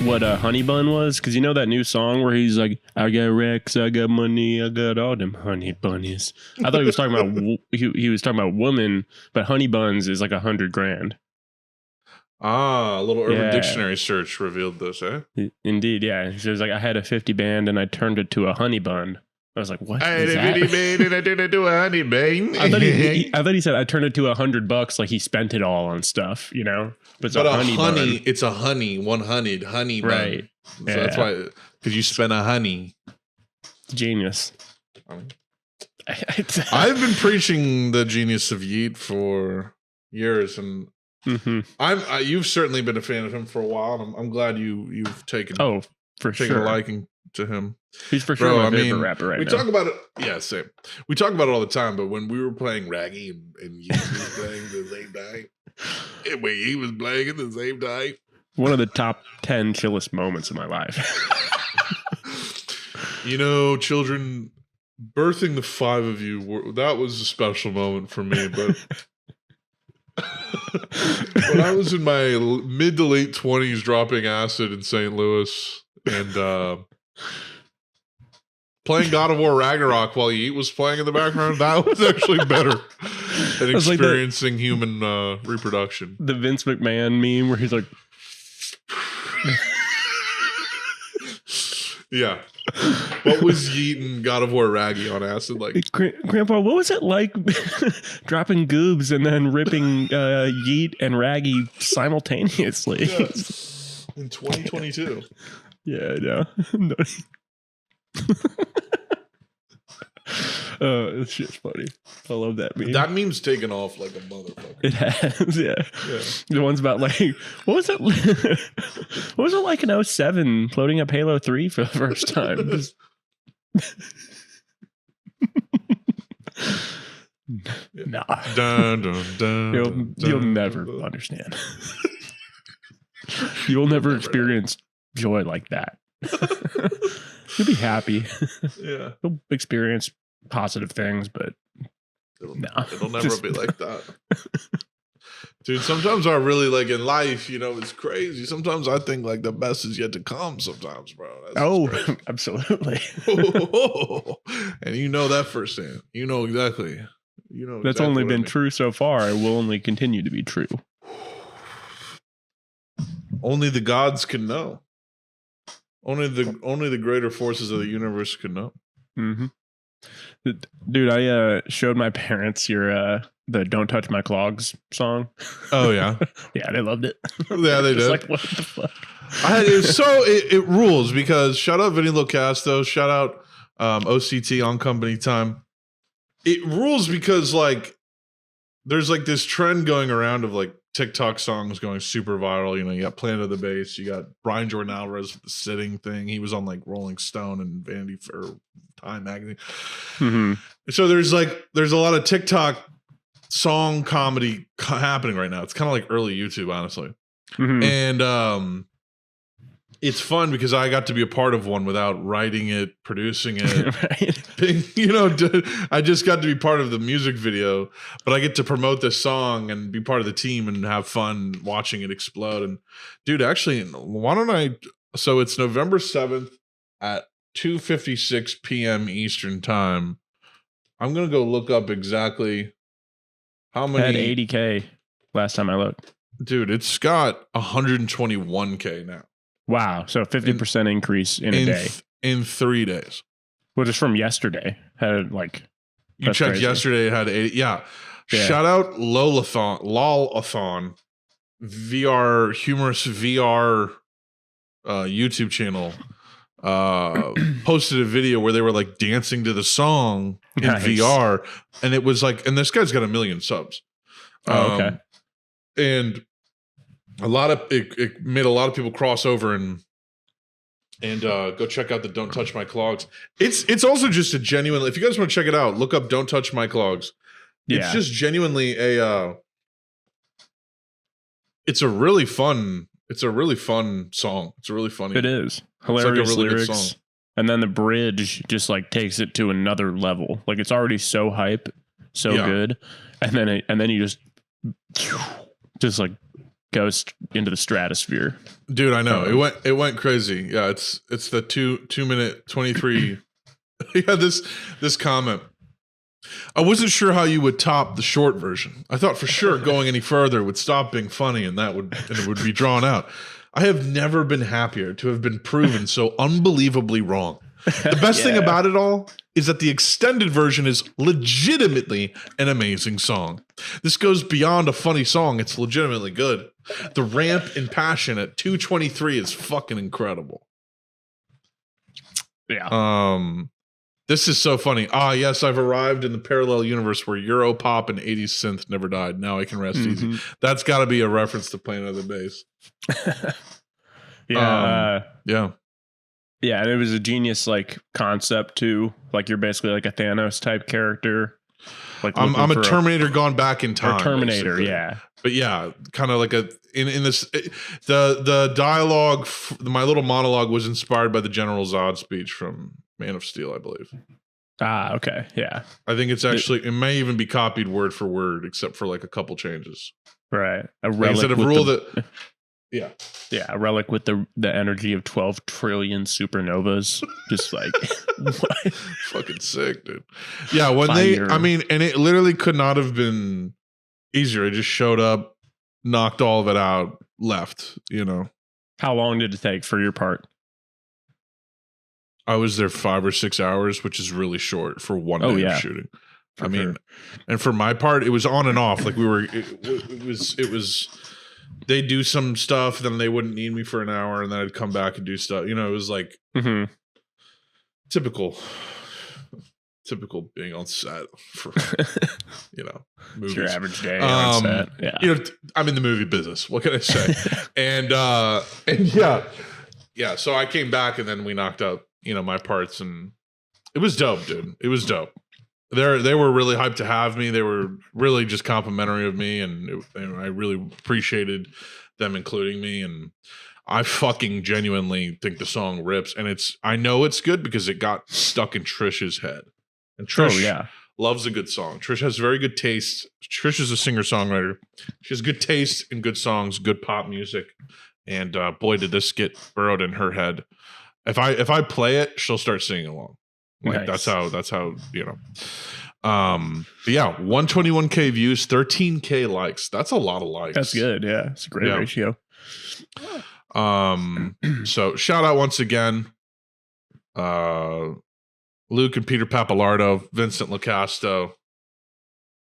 what a honey bun was? Because you know that new song where he's like, I got Rex, I got money, I got all them honey bunnies. I thought he was talking about he was talking about woman, but honey buns is like $100,000. Ah, a little Urban Dictionary search revealed this, eh? Indeed, yeah. He was like, I had a 50 band and I turned it to a honey bun. I was like, what? I had a 50 band and I turned it to a honey bun. I thought he said I turned it to $100, like he spent it all on stuff, you know? But it's a honey bun. It's a honey, 100 honey bun. Right. So that's why, because you spent a honey. Genius. I've been preaching the genius of Yeet for years, and you've certainly been a fan of him for a while, and I'm glad you've taken a liking to him. He's for sure my favorite rapper right now. We talk about it, yeah, same. We talk about it all the time, but when we were playing Raggy and Yeet was playing the same time, and when he was playing at the same time, one of the top 10 chillest moments of my life. You know, children, birthing the 5 of you, that was a special moment for me, but when I was in my mid to late 20s dropping acid in St. Louis and playing God of War Ragnarok while Yeet was playing in the background, that was actually better than experiencing like human reproduction. The Vince McMahon meme where he's like... Yeah. What was Yeet and God of War Raggy on acid like? Grandpa, what was it like dropping goobs and then ripping Yeet and Raggy simultaneously? Yes. In 2022. Yeah, I know. It's just funny. I love that meme. That meme's taken off like a motherfucker. It has, yeah. The one's about like, what was it? What was it like in 2007 loading up Halo 3 for the first time? Nah. Dun, dun, dun, you'll never understand. You'll never experience joy like that. You'll be happy. Yeah. You'll experience positive things, but it'll never be like that. Dude, sometimes I really like in life, you know, it's crazy. Sometimes I think like the best is yet to come sometimes, bro. That's absolutely. And you know that firsthand. You know exactly. That's only been true so far. It will only continue to be true. Only the gods can know. Only the greater forces of the universe can know. Mm-hmm. Dude, I showed my parents your the "Don't Touch My Clogs" song. Oh yeah, yeah, they loved it. Yeah, they did. Like, what the fuck? It rules because shout out Vinny Locasto, shout out OCT on Company Time. It rules because like there's like this trend going around of like TikTok songs going super viral. You know, you got Planet of the Bass, you got Brian Jordan Alvarez with the sitting thing. He was on like Rolling Stone and Vanity Fair, Time magazine. Mm-hmm. So there's a lot of TikTok song comedy happening right now. It's kind of like early YouTube, honestly. Mm-hmm. And it's fun because I got to be a part of one without writing it, producing it. Right. You know, I just got to be part of the music video, but I get to promote this song and be part of the team and have fun watching it explode. And dude, actually, why don't I? So it's November 7th at 2:56 p.m. Eastern time. I'm going to go look up exactly how many. Had 80K last time I looked. Dude, it's got 121K now. Wow. So 50% increase in a day. In 3 days. Well, just from yesterday. Had like. You checked crazy. Yesterday, it had 80. Yeah. Shout out Lolathon, VR, humorous VR YouTube channel. Posted a video where they were like dancing to the song in VR. And it was like, and this guy's got 1 million subs. Okay. And it made a lot of people cross over and go check out the Don't Touch My Clogs. It's also just a genuine, if you guys want to check it out, look up Don't Touch My Clogs. It's just genuinely it's a really fun song. It's a really funny. It is. Hilarious like really lyrics. And then the bridge just like takes it to another level. Like it's already so hype, so good. And then you just like goes into the stratosphere. Dude, I know. It went crazy. Yeah, it's the 2-minute 23. Yeah, this comment. I wasn't sure how you would top the short version. I thought for sure going any further would stop being funny and it would be drawn out. I have never been happier to have been proven so unbelievably wrong. The best thing about it all is that the extended version is legitimately an amazing song. This goes beyond a funny song. It's legitimately good. The ramp in passion at 2:23 is fucking incredible. Yeah. This is so funny. Yes, I've arrived in the parallel universe where Euro pop and 80s synth never died. Now I can rest easy. That's got to be a reference to Planet of the Bass. Yeah. Yeah. Yeah, and it was a genius like concept too. Like you're basically like a Thanos type character. Like I'm a Terminator gone back in time. Or Terminator, basically. yeah. But yeah, kind of like in this the dialogue. My little monologue was inspired by the General Zod speech from Man of Steel, I believe. Okay, yeah. I think it may even be copied word for word, except for like a couple changes. Right, a relic with the energy of 12 trillion supernovas. Just like what? Fucking sick, dude. Yeah, when and it literally could not have been easier. It just showed up, knocked all of it out, left. How long did it take for your part? I was there 5 or 6 hours, which is really short for one day of shooting. And for my part, it was on and off. Like it was. They do some stuff, then they wouldn't need me for an hour, and then I'd come back and do stuff. It was like typical being on set for movies. It's your average day on set. Yeah. I'm in the movie business. What can I say? and yeah. So I came back, and then we knocked out my parts, and it was dope, dude. It was dope. They were really hyped to have me. They were really just complimentary of me, and I really appreciated them including me. And I fucking genuinely think the song rips, and I know it's good because it got stuck in Trish's head. And Trish loves a good song. Trish has very good taste. Trish is a singer-songwriter. She has good taste in good songs, good pop music, and boy, did this get burrowed in her head. If I play it, she'll start singing along. Like nice. That's how but yeah, 121K views, 13K likes. That's a lot of likes. That's good. Yeah, it's a great ratio. So shout out once again, Luke and Peter Pappalardo, Vincent LaCasto,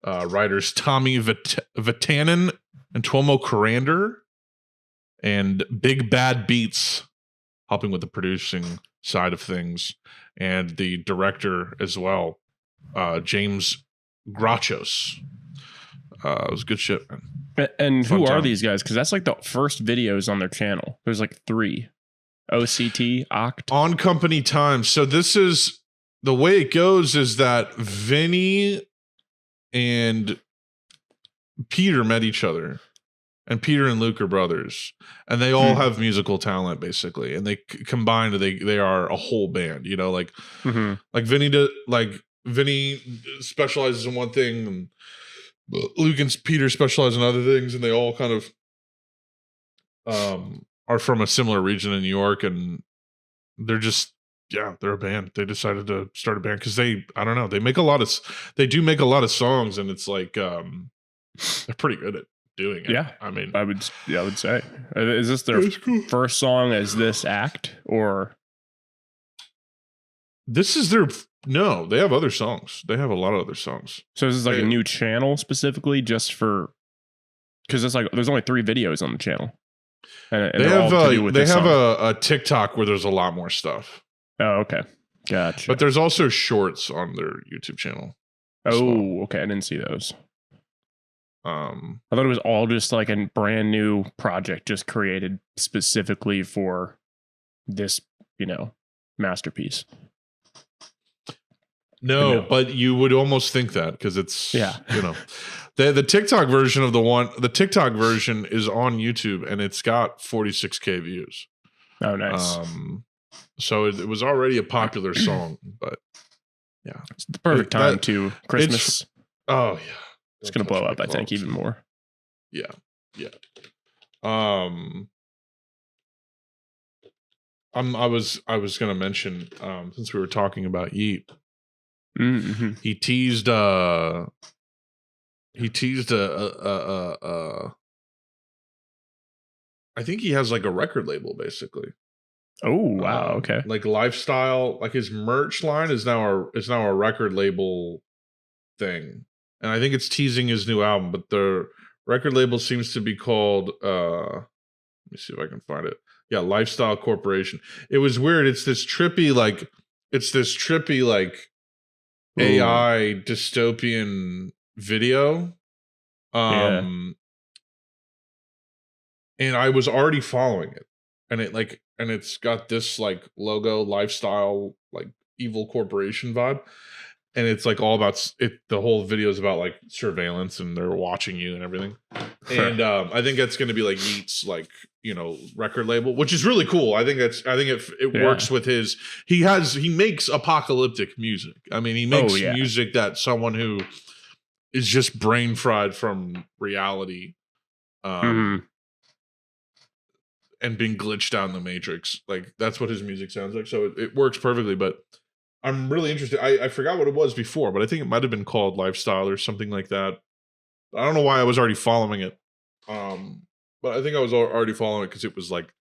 writers Tommy Vatanen and Tuomo Carander, and Big Bad Beats helping with the producing side of things, and the director as well, James Grachos. It was good shit, man. And who are these guys? Because that's like the first videos on their channel. There's like 3. OCT, Oct. On Company Time. So this is the way it goes is that Vinny and Peter met each other. And Peter and Luke are brothers, and they all have musical talent basically, and they combined they are a whole band. Like Vinny specializes in one thing, and Luke and Peter specialize in other things, and they all kind of are from a similar region in New York, and they're just they're a band. They decided to start a band because they do make a lot of songs, and it's like they're pretty good at doing it. Yeah, I mean, I would say, is this their first song as this act, or this is their? No, they have other songs. They have a lot of other songs. So this is like a new channel specifically just for, because it's like there's only 3 videos on the channel, and they have a TikTok where there's a lot more stuff. Oh, okay, gotcha. But there's also shorts on their YouTube channel. Okay, I didn't see those. I thought it was all just like a brand new project just created specifically for this, masterpiece. No, but you would almost think that because it's the TikTok version of the TikTok version is on YouTube and it's got 46K views. Oh, nice. So it was already a popular song, but it's the perfect time to Christmas. Oh yeah. It's going to blow up, I think, even more. Yeah. Um, I was gonna mention since we were talking about Yeet, Mm-hmm. he teased a I think he has like a record label basically. Oh wow, okay. Like lifestyle, like his merch line is now a record label thing, and I think it's teasing his new album. But the record label seems to be called. Let me see if I can find it. Yeah, Lifestyle Corporation. It was weird. It's this trippy like Ooh, AI dystopian video. yeah. And I was already following it, and it's got this like logo, lifestyle, like evil corporation vibe, and it's like all about it. The whole video is about like surveillance, and they're watching you and everything. And I think that's going to be like Yeat's like record label, which is really cool. I think it works with his. He makes apocalyptic music. I mean, he makes music that someone who is just brain fried from reality. And being glitched out in the Matrix. Like that's what his music sounds like. So it works perfectly. But I'm really interested. I forgot what it was before, but I think it might have been called Lifestyle or something like that. I don't know why I was already following it. But I think I was already following it because it was like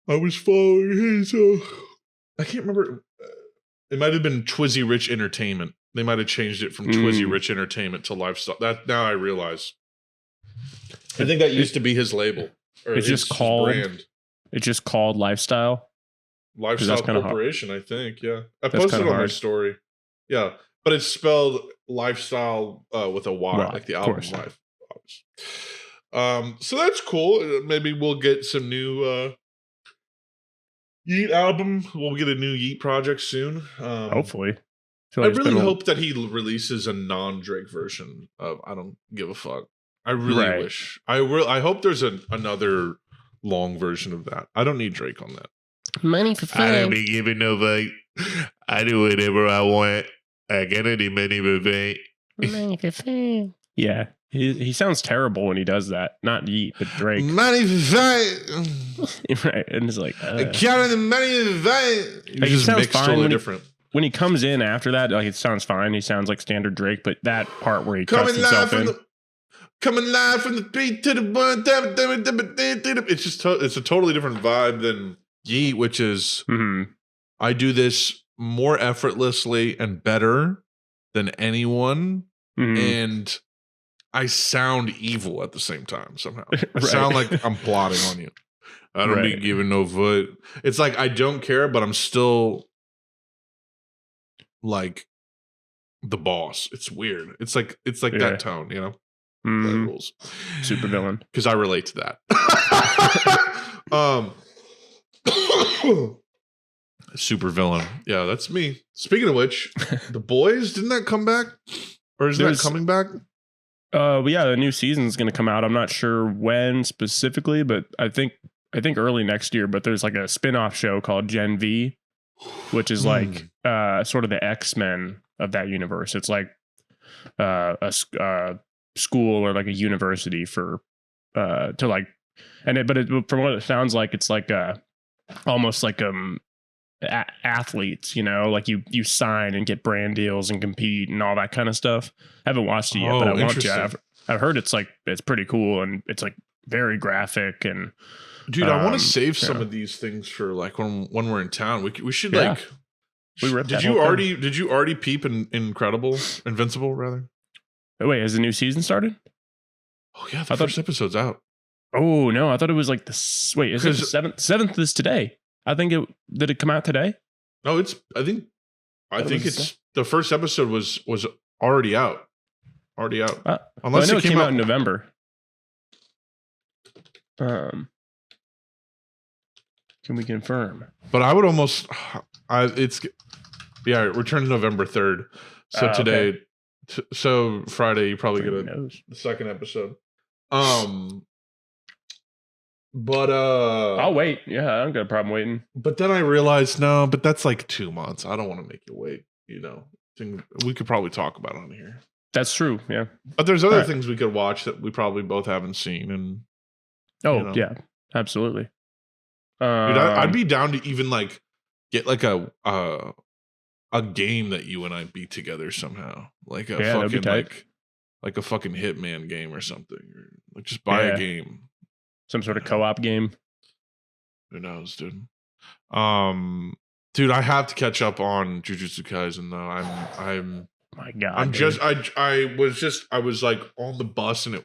I was following his. I can't remember. It might have been Twizzy Rich Entertainment. They might have changed it from Twizzy Rich Entertainment to Lifestyle. That now I realize. I think that used to be his label. It's just called brand. It's just called Lifestyle Corporation, I think. Yeah, I posted it on my story. Yeah, but it's spelled Lifestyle with a Y, like the album Life. So that's cool. Maybe we'll get some new Yeet album. We'll get a new Yeet project soon. Hopefully. I really hope that he releases a non-Drake version of I Don't Give a Fuck. I really wish. I hope there's another long version of that. I don't need Drake on that. Money for fun. I don't be giving no fuck. I do whatever I want. I get any money for fame. Money for fun. Yeah. He sounds terrible when he does that. Not Yeet, but Drake. Money for fame. Right. And it's like counting the money for fame. Like, He sounds fine totally different. When he comes in after that, like it sounds fine. He sounds like standard Drake, but that part where he cuts himself in. Coming live from the beat to the one. It's a totally different vibe than Yeet, which is I do this more effortlessly and better than anyone, and I sound evil at the same time somehow. I sound like I'm plotting on you. I don't be giving no foot. It's like I don't care, but I'm still like the boss. It's weird. It's like that tone, you know. Rules. Super villain. Because I relate to that. Super villain. Yeah, that's me. Speaking of which, The Boys, didn't that come back? Or is that coming back? But yeah, the new season's going to come out. I'm not sure when specifically, but I think early next year. But there's like a spin-off show called Gen V, which is like sort of the X-Men of that universe. It's like a school or like a university for to like, but from what it sounds like, it's like almost like athletes, you know, like you sign and get brand deals and compete and all that kind of stuff. I haven't watched it yet, but I want to. I've heard it's pretty cool and it's like very graphic and. Dude, I want to save some of these things for like when we're in town. We should like. Did you already peep Invincible rather? Oh, wait, has the new season started? Oh yeah, the first episode's out. Oh no, I thought it was like the wait. Is it the seventh? Seventh is today. I think did it come out today? No, I think it's the first episode was already out. Unless it came out in November. Can we confirm? But I would almost. Returns November 3rd. So today. Okay. So Friday, you probably get the second episode. But I'll wait. Yeah, I don't got a problem waiting. But then I realized but that's like 2 months. I don't want to make you wait. You know, we could probably talk about it on here. That's true. Yeah, but there's other things we could watch that we probably both haven't seen, and Oh, You know? yeah, absolutely. Dude, I'd be down to even like get like a game that you and I beat together somehow, like a that'd be fucking tight. like a fucking Hitman game or something, or like just buy a game. Some sort of co-op game. Who knows, dude? Dude, I have to catch up on Jujutsu Kaisen though. I'm My God, I'm dude. just I was like on the bus and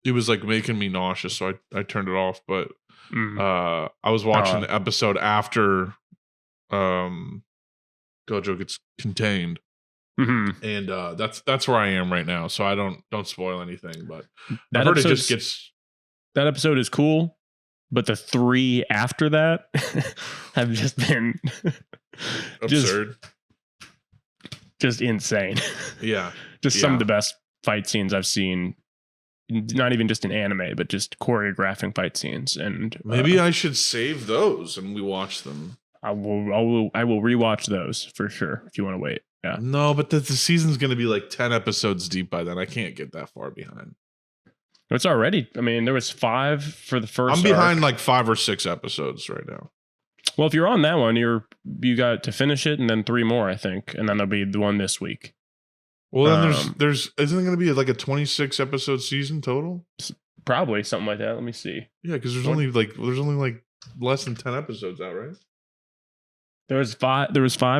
it was like making me nauseous, so I turned it off. But I was watching the episode after Gojo gets contained. Mm-hmm. And that's where I am right now. So I don't spoil anything, but That I've heard it episode's- just gets That episode is cool, but the 3 after that have just been absurd. just insane. Yeah. Just some of the best fight scenes I've seen. Not even just in anime, but just choreographing fight scenes. And Maybe I should save those and we watch them. I will rewatch those for sure if you want to wait. Yeah. No, but the season's going to be like 10 episodes deep by then. I can't get that far behind. It's already. I mean, there was 5 for the first. I'm behind arc. like 5 or 6 episodes right now. Well, if you're on that one, you got to finish it and then 3 more, I think, and then there'll be the one this week. Well, then there's isn't it going to be like a 26 episode season total? Probably something like that. Let me see. Yeah, because there's only like less than 10 episodes out, right? There was 5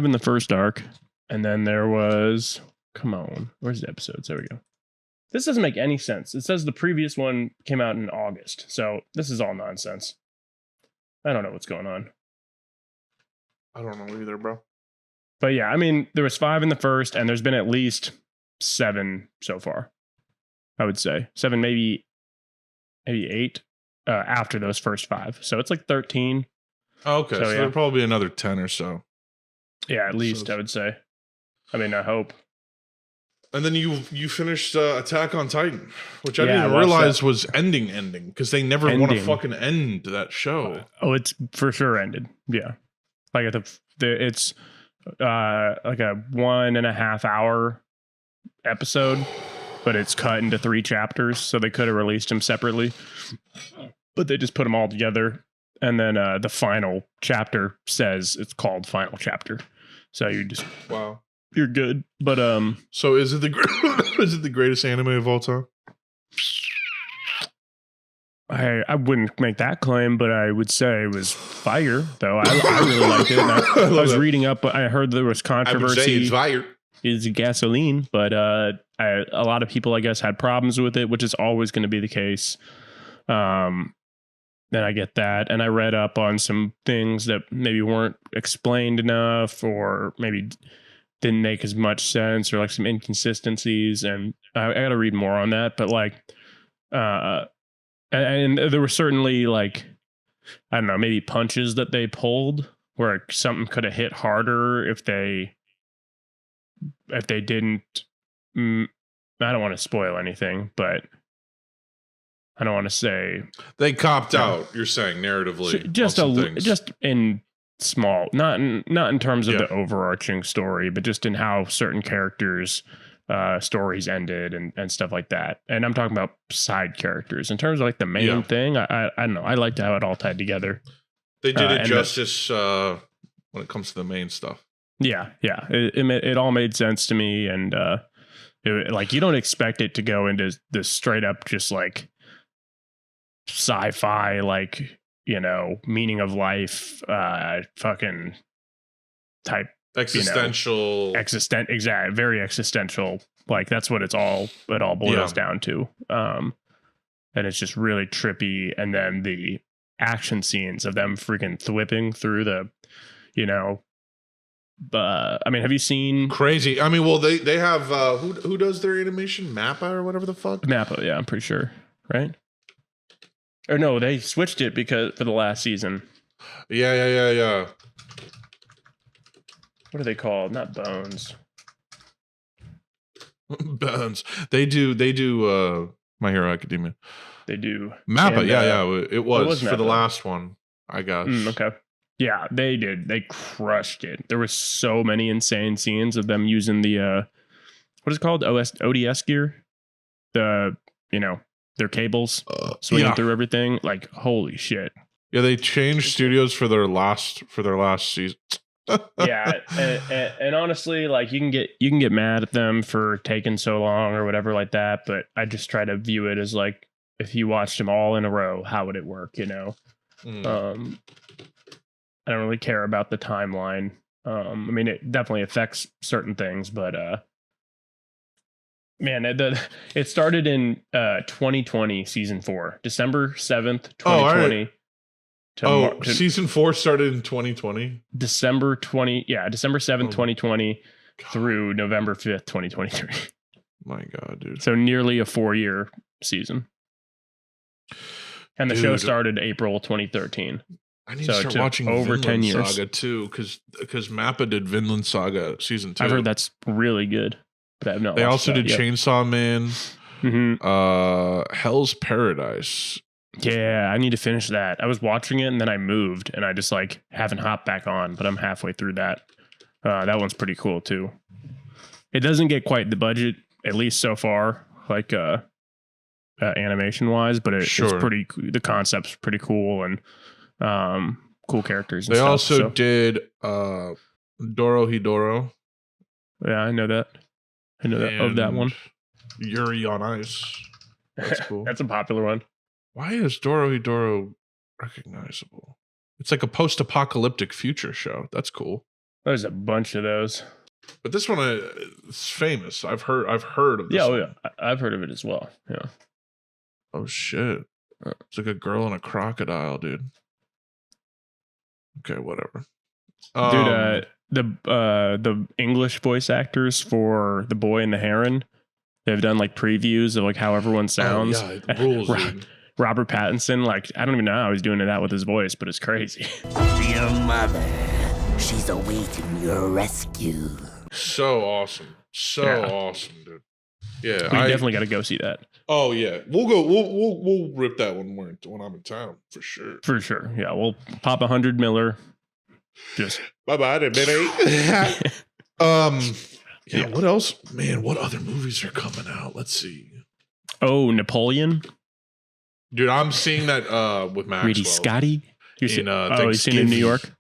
in the first arc, and then there was. Come on, where's the episodes? There we go. This doesn't make any sense. It says the previous one came out in August, so this is all nonsense. I don't know what's going on. I don't know either, bro. But yeah, I mean, there was 5 in the first, and there's been at least 7 so far. I would say 7, maybe 8 after those first 5. So it's like 13. Oh, okay, so there'll probably be another 10 or so. Yeah, at least I would say. I mean, I hope. And then you finished Attack on Titan, which I Yeah, didn't I watched realize that. was ending because they never want to fucking end that show. Oh, it's for sure ended. Yeah, like it's like a 1.5 hour episode, but it's cut into 3 chapters, so they could have released them separately, but they just put them all together. And then the final chapter says it's called Final Chapter, so you're good. But so is it the greatest anime of all time? I wouldn't make that claim, but I would say it was fire, though. I really liked it. And I was reading up, I heard there was controversy. I would say it's fire. Is gasoline, but a lot of people, I guess, had problems with it, which is always going to be the case. Then I get that, and I read up on some things that maybe weren't explained enough, or maybe didn't make as much sense, or like some inconsistencies, and I got to read more on that. But like, and there were certainly like, I don't know, maybe punches that they pulled where something could have hit harder if they didn't. I don't want to spoil anything, but I don't want to say they copped out. You're saying narratively, just in small, not in terms of the overarching story, but just in how certain characters' stories ended and stuff like that. And I'm talking about side characters. In terms of like the main thing, I don't know. I liked how it all tied together. They did it justice when it comes to the main stuff. Yeah. It all made sense to me, and like you don't expect it to go into this straight up just like sci-fi, like, you know, meaning of life, fucking type existential, exactly, very existential. Like that's what it all boils down to. And it's just really trippy. And then the action scenes of them freaking thwipping through the, you know, I mean, have you seen crazy? I mean, well, they have who does their animation? Mappa or whatever the fuck. Mappa, yeah, I'm pretty sure, right? Or no, they switched it because for the last season. Yeah. What are they called? Not Bones. Bones. They do My Hero Academia. They do. Mappa, and, yeah. It was for Mappa? the last one, I guess. Okay. Yeah, they did. They crushed it. There was so many insane scenes of them using the what is it called? ODS gear. The, you know, their cables swinging yeah. through everything. Like, holy shit. Yeah, they changed studios for their last season. Yeah, and honestly, like you can get mad at them for taking so long or whatever like that, but I just try to view it as like if you watched them all in a row, how would it work? You know, I don't really care about the timeline. I mean, it definitely affects certain things, but man, it started in 2020, season 4, December 7th, 2020. Season 4 started in 2020. December 7th, 2020 through November 5th, 2023. My God, dude. So nearly a 4-year season. And the show started April 2013. I need to start watching over Vinland 10 years. Saga too, because Mappa did Vinland Saga season 2. I've heard that's really good, but I've not. They also did yet. Chainsaw Man, Mm-hmm. Hell's Paradise. Yeah, I need to finish that. I was watching it and then I moved and I just like haven't hopped back on, but I'm halfway through that. That one's pretty cool too. It doesn't get quite the budget, at least so far, like animation wise, but it's pretty. The concept's pretty cool and cool characters. And they stuff, also did Dorohedoro. Yeah, I know that. I know that of that one. Yuri on Ice. That's cool. That's a popular one. Why is Dorohedoro recognizable? It's like a post-apocalyptic future show. That's cool. There's a bunch of those. But this one is famous. I've heard of this. Yeah, one. yeah. I've heard of it as well. Yeah. Oh shit. It's like a girl and a crocodile, dude. Okay, whatever. Dude, the English voice actors for The Boy and the Heron, they've done like previews of like how everyone sounds. Oh, yeah, it rules, dude. Robert Pattinson, like I don't even know how he's doing that with his voice, but it's crazy. Your mother, she's awaiting your rescue. So awesome. Awesome, dude. Yeah. We definitely got to go see that. Oh yeah. We'll rip that one when I'm in town for sure. For sure. Yeah, we'll pop 100 Miller. Just bye-bye, baby. Yeah, what else? Man, what other movies are coming out? Let's see. Oh, Napoleon. Dude, I'm seeing that with Maxwell. Really, Scotty? You seen it in New York?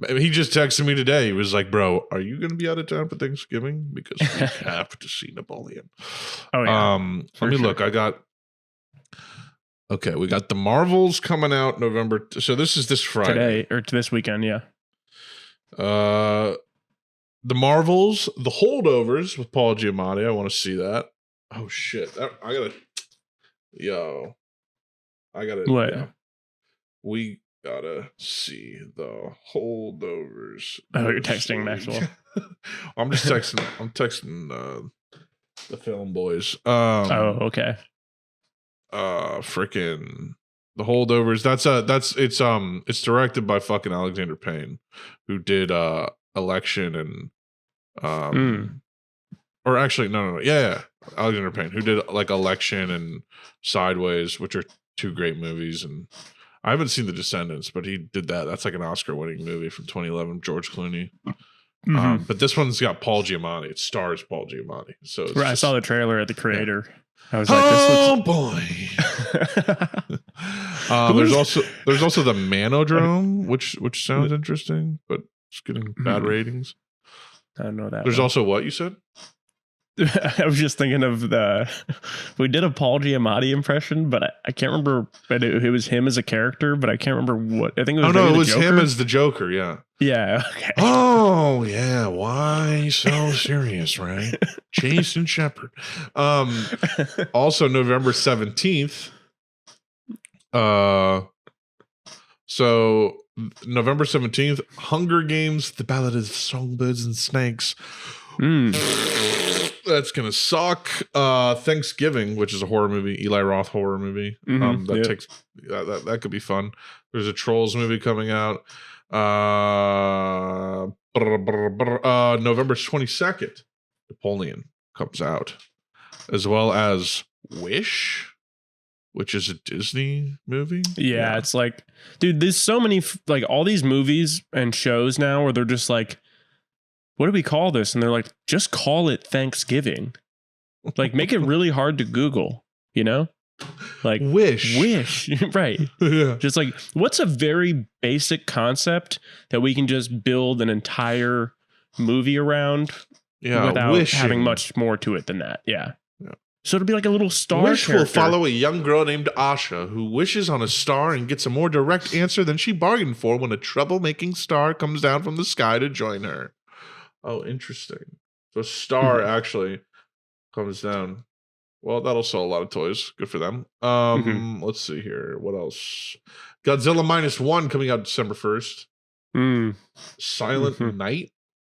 He just texted me today. He was like, bro, are you going to be out of town for Thanksgiving? Because we have to see Napoleon. Oh, yeah. Let me look. We got The Marvels coming out November. So this is this Friday. Today, or this weekend, yeah. The Marvels, The Holdovers with Paul Giamatti. I want to see that. Oh, shit. I got to. What? Yeah. We gotta see The Holdovers. Oh, you're texting Maxwell. I'm just texting. I'm texting the film boys. Oh, okay. Freaking The Holdovers. It's directed by fucking Alexander Payne, who did Election and or actually no. Yeah. Alexander Payne, who did like Election and Sideways, which are 2 great movies, and I haven't seen The Descendants, but he did that. That's like an Oscar-winning movie from 2011, George Clooney. But this one's got Paul Giamatti. It stars Paul Giamatti. So it's I saw the trailer at the creator. Yeah. I was like, boy. There's also the Manodrome, which sounds interesting, but it's getting bad ratings. I don't know that. There's also what you said? I was just thinking of we did a Paul Giamatti impression, but I can't remember. But it was him as a character, but I can't remember what. I think it was. Oh no, it was him as the Joker. Yeah. Yeah. Okay. Oh yeah. Why so serious, right? Jason Shepard. Also November 17th. So November 17th, Hunger Games: The Ballad of Songbirds and Snakes. That's gonna suck. Thanksgiving, which is a horror movie, Eli Roth horror movie. That could be fun. There's a Trolls movie coming out. November 22nd, Napoleon comes out, as well as Wish, which is a Disney movie. Yeah, it's like, dude, there's so many like all these movies and shows now where they're just like, what do we call this? And they're like, just call it Thanksgiving. Like, make it really hard to Google, you know? Like wish, right? yeah. Just like, what's a very basic concept that we can just build an entire movie around without wishing. having much more to it than that? Yeah. Yeah. So it'll be like a little star Wish character. will follow a young girl named Asha who wishes on a star and gets a more direct answer than she bargained for when a troublemaking star comes down from the sky to join her. Oh, interesting. So a star actually comes down. Well, that'll sell a lot of toys. Good for them. Let's see here. What else? Godzilla -1 coming out December 1st. Silent Night.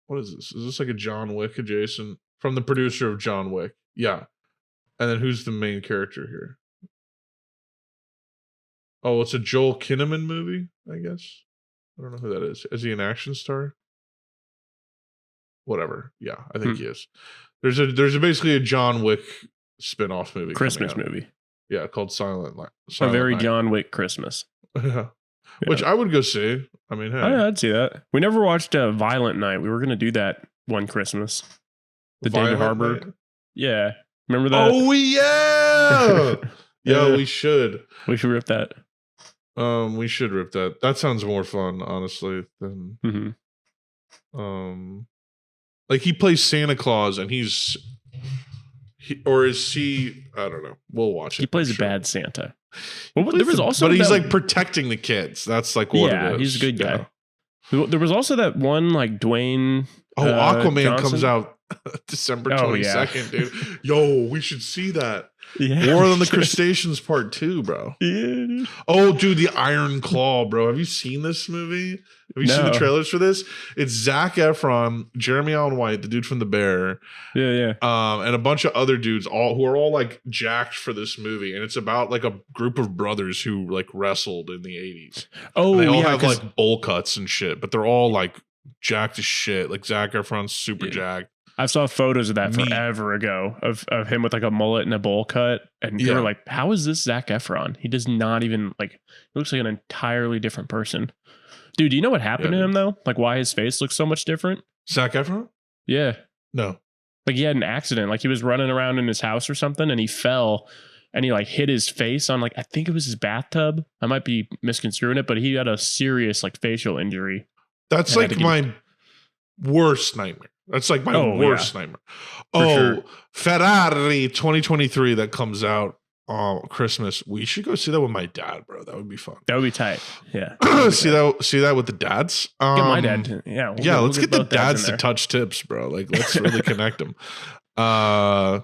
What is this? Is this like a John Wick adjacent? From the producer of John Wick. Yeah. And then who's the main character here? Oh, it's a Joel Kinnaman movie, I guess. I don't know who that is. Is he an action star? Whatever. Yeah, I think he is. There's basically a John Wick spin-off movie. Christmas movie. Yeah, called Silent Night. A very John Wick Christmas. Yeah. Which I would go see. I mean, hey. I'd see that. We never watched Violent Night. We were going to do that one Christmas. The David Harbour. Night? Yeah. Remember that? Oh, yeah. Yeah, we should. We should rip that. We should rip that. That sounds more fun, honestly, than like he plays Santa Claus and or is he? I don't know. We'll watch it. He plays a bad Santa. Well, there was also, but he's like protecting the kids. That's like what it is. He's a good guy. Yeah. There was also that one like Dwayne. Aquaman Johnson comes out December 22nd, dude. Yo, we should see that. Yeah, War on the Crustaceans Part 2, bro. Yeah, dude. Oh, dude, the Iron Claw, bro. Have you seen this movie? Have you seen the trailers for this? It's Zac Efron, Jeremy Allen White, the dude from The Bear. Yeah. And a bunch of other dudes who are all like jacked for this movie. And it's about like a group of brothers who like wrestled in the 80s. Oh, and they all have like bowl cuts and shit, but they're all like jacked as shit. Like Zac Efron's super jacked. I saw photos of that forever ago of him with like a mullet and a bowl cut. And they were like, how is this Zac Efron? He does not even like, he looks like an entirely different person. Dude, do you know what happened to him though? Like why his face looks so much different? Zac Efron? Yeah. No. Like he had an accident. Like he was running around in his house or something and he fell and he like hit his face on like, I think it was his bathtub. I might be misconstruing it, but he had a serious like facial injury. That's like my worst nightmare. That's like my worst nightmare. Sure. Ferrari 2023 that comes out Christmas. We should go see that with my dad, bro. That would be fun. That would be tight. Yeah. see that with the dads. Get my dad to, let's get the dads to touch tips, bro. Like let's really connect them. The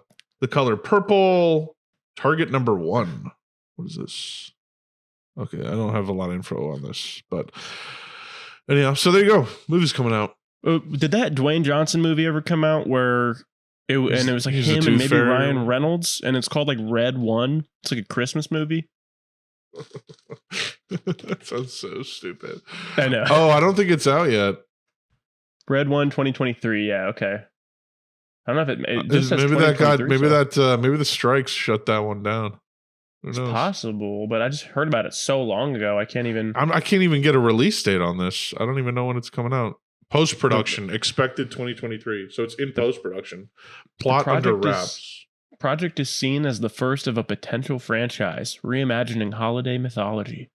color purple, Target number 1. What is this? Okay, I don't have a lot of info on this, but anyhow, so there you go. Movie's coming out. Did that Dwayne Johnson movie ever come out where it was like him and maybe Ryan Reynolds and it's called like Red 1? It's like a Christmas movie. That sounds so stupid. I know. Oh, I don't think it's out yet. Red 1 2023. Yeah, okay. I don't know if it just maybe that got maybe the strikes shut that one down. It's possible, but I just heard about it so long ago. I can't even get a release date on this. I don't even know when it's coming out. Post-production, expected 2023. So it's in post-production. Plot under wraps. Project is seen as the first of a potential franchise, reimagining holiday mythology.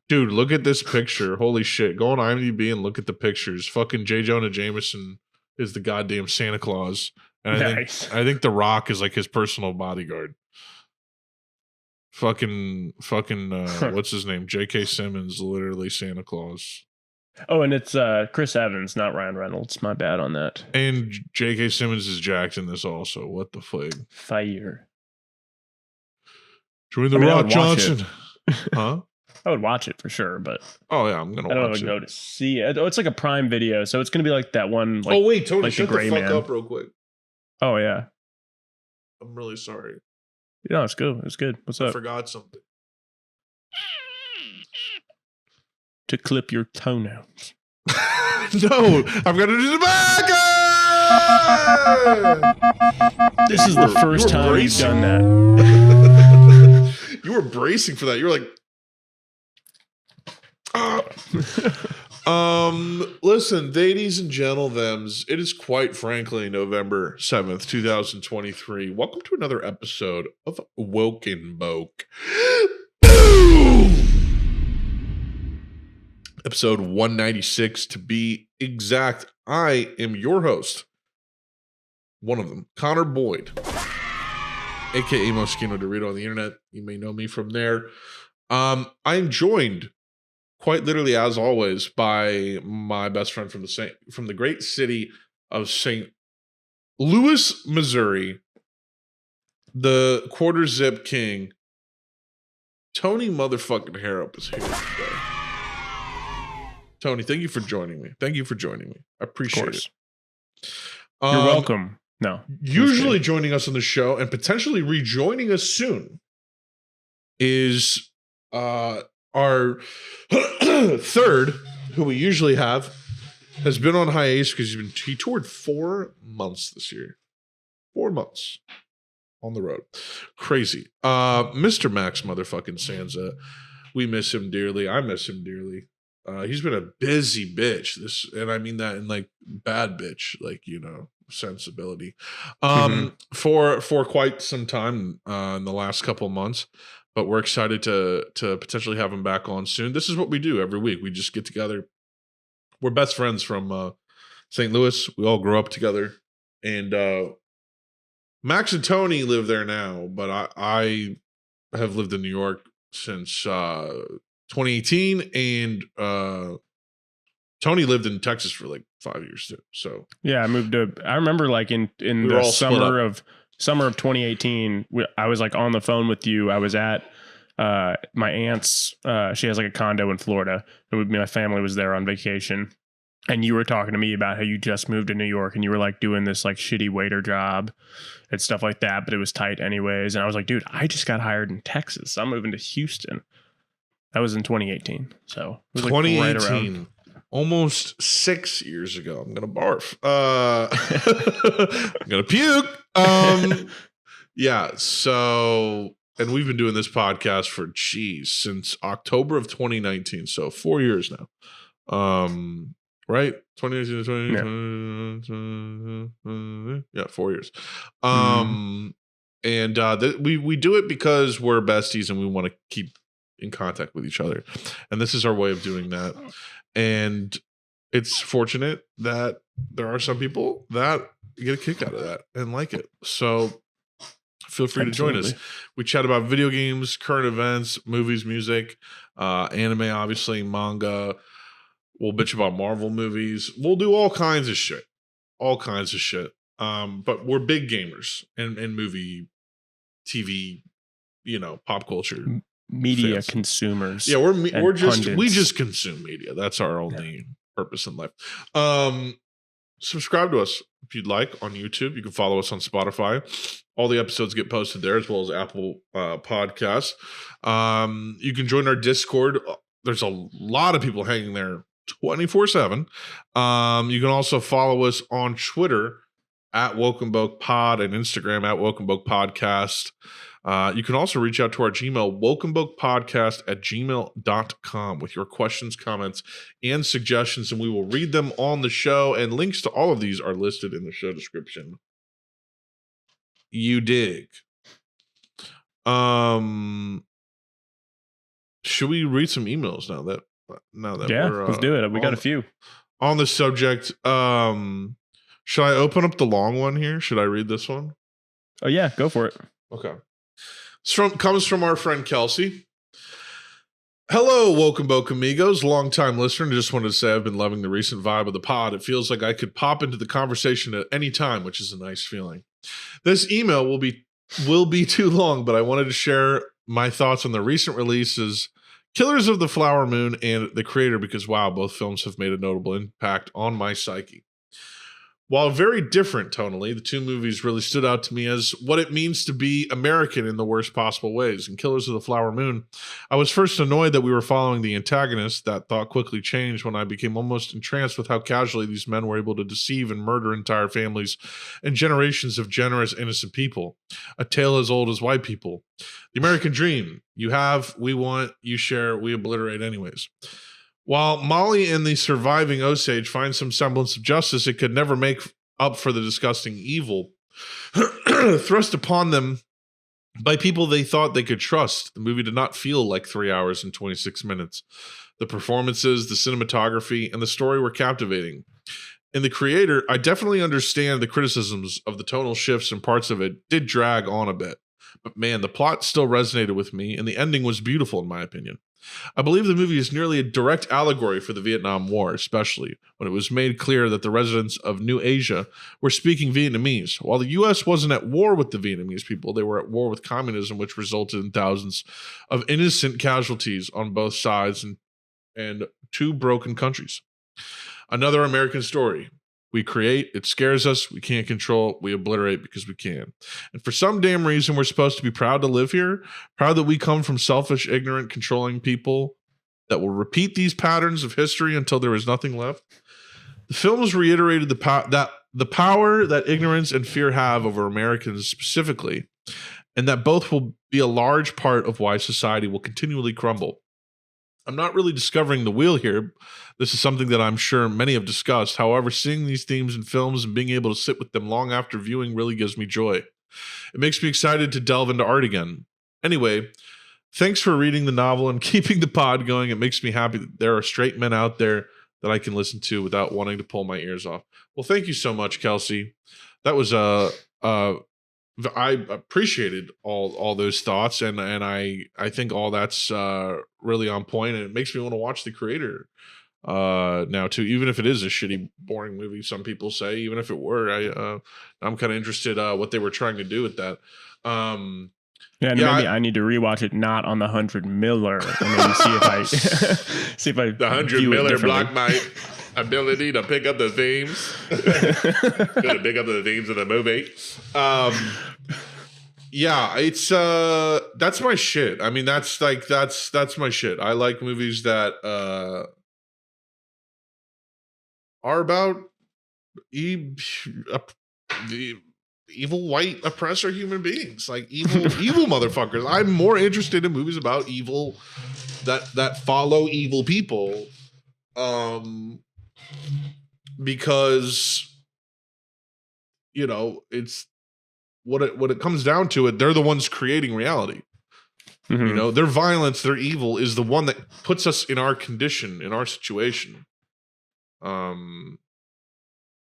Dude, look at this picture. Holy shit. Go on IMDb and look at the pictures. Fucking J. Jonah Jameson is the goddamn Santa Claus. And I think The Rock is like his personal bodyguard. Fucking what's his name? J.K. Simmons, literally Santa Claus. Oh, and it's Chris Evans, not Ryan Reynolds. My bad on that. And J.K. Simmons is jacked in this also. What the fuck? Fire. Join the Rock Johnson. Huh? I would watch it for sure, but oh yeah, I'm gonna. I don't watch go to see it. Oh, it's like a Prime Video, so it's gonna be like that one. Like, oh wait, Tony, like shut the fuck up real quick. Oh yeah. I'm really sorry. No, it's good. It's good. What's up? I forgot something. To clip your toenails. No, I'm gonna do the back. This is the first time you've done that. You were bracing for that. You were like, Listen, ladies and gentlemen, it is quite frankly November 7th, 2023. Welcome to another episode of Wokenboke. Boom! Episode 196 to be exact. I am your host, one of them, Connor Boyd, aka Moschino Dorito on the internet. You may know me from there. I am joined, quite literally as always, by my best friend from the great city of St. Louis, Missouri, the quarter zip king, Tony motherfucking Harrop is here today. Tony, thank you for joining me. I appreciate it. You're welcome. No. Usually joining us on the show and potentially rejoining us soon is our third, who we usually have, has been on hiatus because he toured 4 months this year. 4 months on the road. Crazy. Mr. Max motherfucking Sansa. We miss him dearly. I miss him dearly. He's been a busy bitch. And I mean that in like bad bitch, like, sensibility. For quite some time in the last couple months. But we're excited to potentially have him back on soon. This is what we do every week. We just get together. We're best friends from St. Louis. We all grew up together. And Max and Tony live there now, but I have lived in New York since 2018, and Tony lived in Texas for like 5 years too. So yeah, I remember like in the summer of 2018, I was like on the phone with you. I was at my aunt's. She has like a condo in Florida, and my family was there on vacation. And you were talking to me about how you just moved to New York and you were like doing this like shitty waiter job and stuff like that, but it was tight anyways. And I was like, dude, I just got hired in Texas. I'm moving to Houston. That was in 2018. So it was like 2018, right around. Almost 6 years ago. I'm gonna barf. I'm gonna puke. Yeah. So, and we've been doing this podcast for since October of 2019. So 4 years now. Right? 2018, yeah, 4 years. And we do it because we're besties and we want to keep in contact with each other. And this is our way of doing that. And it's fortunate that there are some people that get a kick out of that and like it. So feel free to join us. We chat about video games, current events, movies, music, anime, obviously, manga. We'll bitch about Marvel movies. We'll do all kinds of shit. But we're big gamers and movie, TV, pop culture. Media fans. Consumers. Yeah, we just consume media. That's our only purpose in life. Subscribe to us if you'd like on YouTube. You can follow us on Spotify. All the episodes get posted there as well as Apple Podcasts. You can join our Discord. There's a lot of people hanging there 24/7. You can also follow us on Twitter at wokenbokepod and Instagram at wokenbokepodcast. You can also reach out to our Gmail, wokenbokepodcast@gmail.com with your questions, comments, and suggestions, and we will read them on the show. And links to all of these are listed in the show description. You dig. Should we read some emails now that let's do it. We got a few on the subject. Should I open up the long one here? Should I read this one? Oh yeah, go for it. Okay. Comes from our friend Kelsey. Hello, Woken Boke amigos, long-time listener. Just wanted to say I've been loving the recent vibe of the pod. It feels like I could pop into the conversation at any time, which is a nice feeling. This email will be too long, but I wanted to share my thoughts on the recent releases Killers of the Flower Moon and The Creator, because wow, both films have made a notable impact on my psyche. While very different tonally, the two movies really stood out to me as what it means to be American in the worst possible ways. In Killers of the Flower Moon, I was first annoyed that we were following the antagonist. That thought quickly changed when I became almost entranced with how casually these men were able to deceive and murder entire families and generations of generous, innocent people. A tale as old as white people. The American dream. You have, we want, you share, we obliterate anyways. While Molly and the surviving Osage find some semblance of justice, it could never make up for the disgusting evil thrust upon them by people they thought they could trust. The movie did not feel like 3 hours and 26 minutes. The performances, the cinematography, and the story were captivating. In The Creator, I definitely understand the criticisms of the tonal shifts and parts of it did drag on a bit. But man, the plot still resonated with me, and the ending was beautiful in my opinion. I believe the movie is nearly a direct allegory for the Vietnam War, especially when it was made clear that the residents of New Asia were speaking Vietnamese. While the U.S. wasn't at war with the Vietnamese people, they were at war with communism, which resulted in thousands of innocent casualties on both sides and two broken countries. Another American story. We create, it scares us, we can't control, we obliterate because we can. And for some damn reason, we're supposed to be proud to live here, proud that we come from selfish, ignorant, controlling people that will repeat these patterns of history until there is nothing left. The films reiterated the power that ignorance and fear have over Americans specifically, and that both will be a large part of why society will continually crumble. I'm not really discovering the wheel here. This is something that I'm sure many have discussed. However, seeing these themes in films and being able to sit with them long after viewing really gives me joy. It makes me excited to delve into art again. Anyway, thanks for reading the novel and keeping the pod going. It makes me happy that there are straight men out there that I can listen to without wanting to pull my ears off. Well, thank you so much, Kelsey. That was I appreciated all those thoughts, and I think all that's really on point, and it makes me want to watch The Creator now too, even if it is a shitty, boring movie. Some people say, even if it were, I'm kind of interested what they were trying to do with that. Maybe I need to rewatch it not on the 100 Miller, and maybe see if I the 100 Miller block my ability to pick up the themes. Gonna pick up the themes of the movie. Yeah, it's that's my shit. I mean, that's my shit. I like movies that are about the evil white oppressor human beings, like evil motherfuckers. I'm more interested in movies about evil that follow evil people, because it's what it comes down to. They're the ones creating reality. Mm-hmm. Their violence, their evil is the one that puts us in our condition, in our situation. And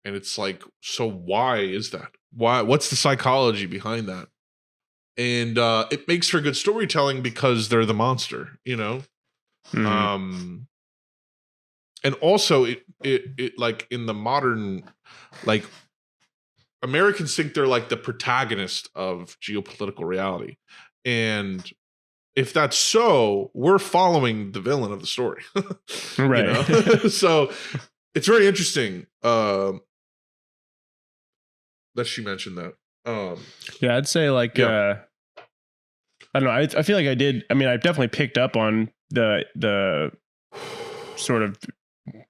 it's like, so why is that? What's the psychology behind that? And it makes for good storytelling because they're the monster, Mm-hmm. And also it like in the modern, like, Americans think they're like the protagonist of geopolitical reality. And if that's so, we're following the villain of the story. Right. So it's very interesting that she mentioned that. Yeah, I'd say like I don't know. I feel like I did. I mean, I definitely picked up on the sort of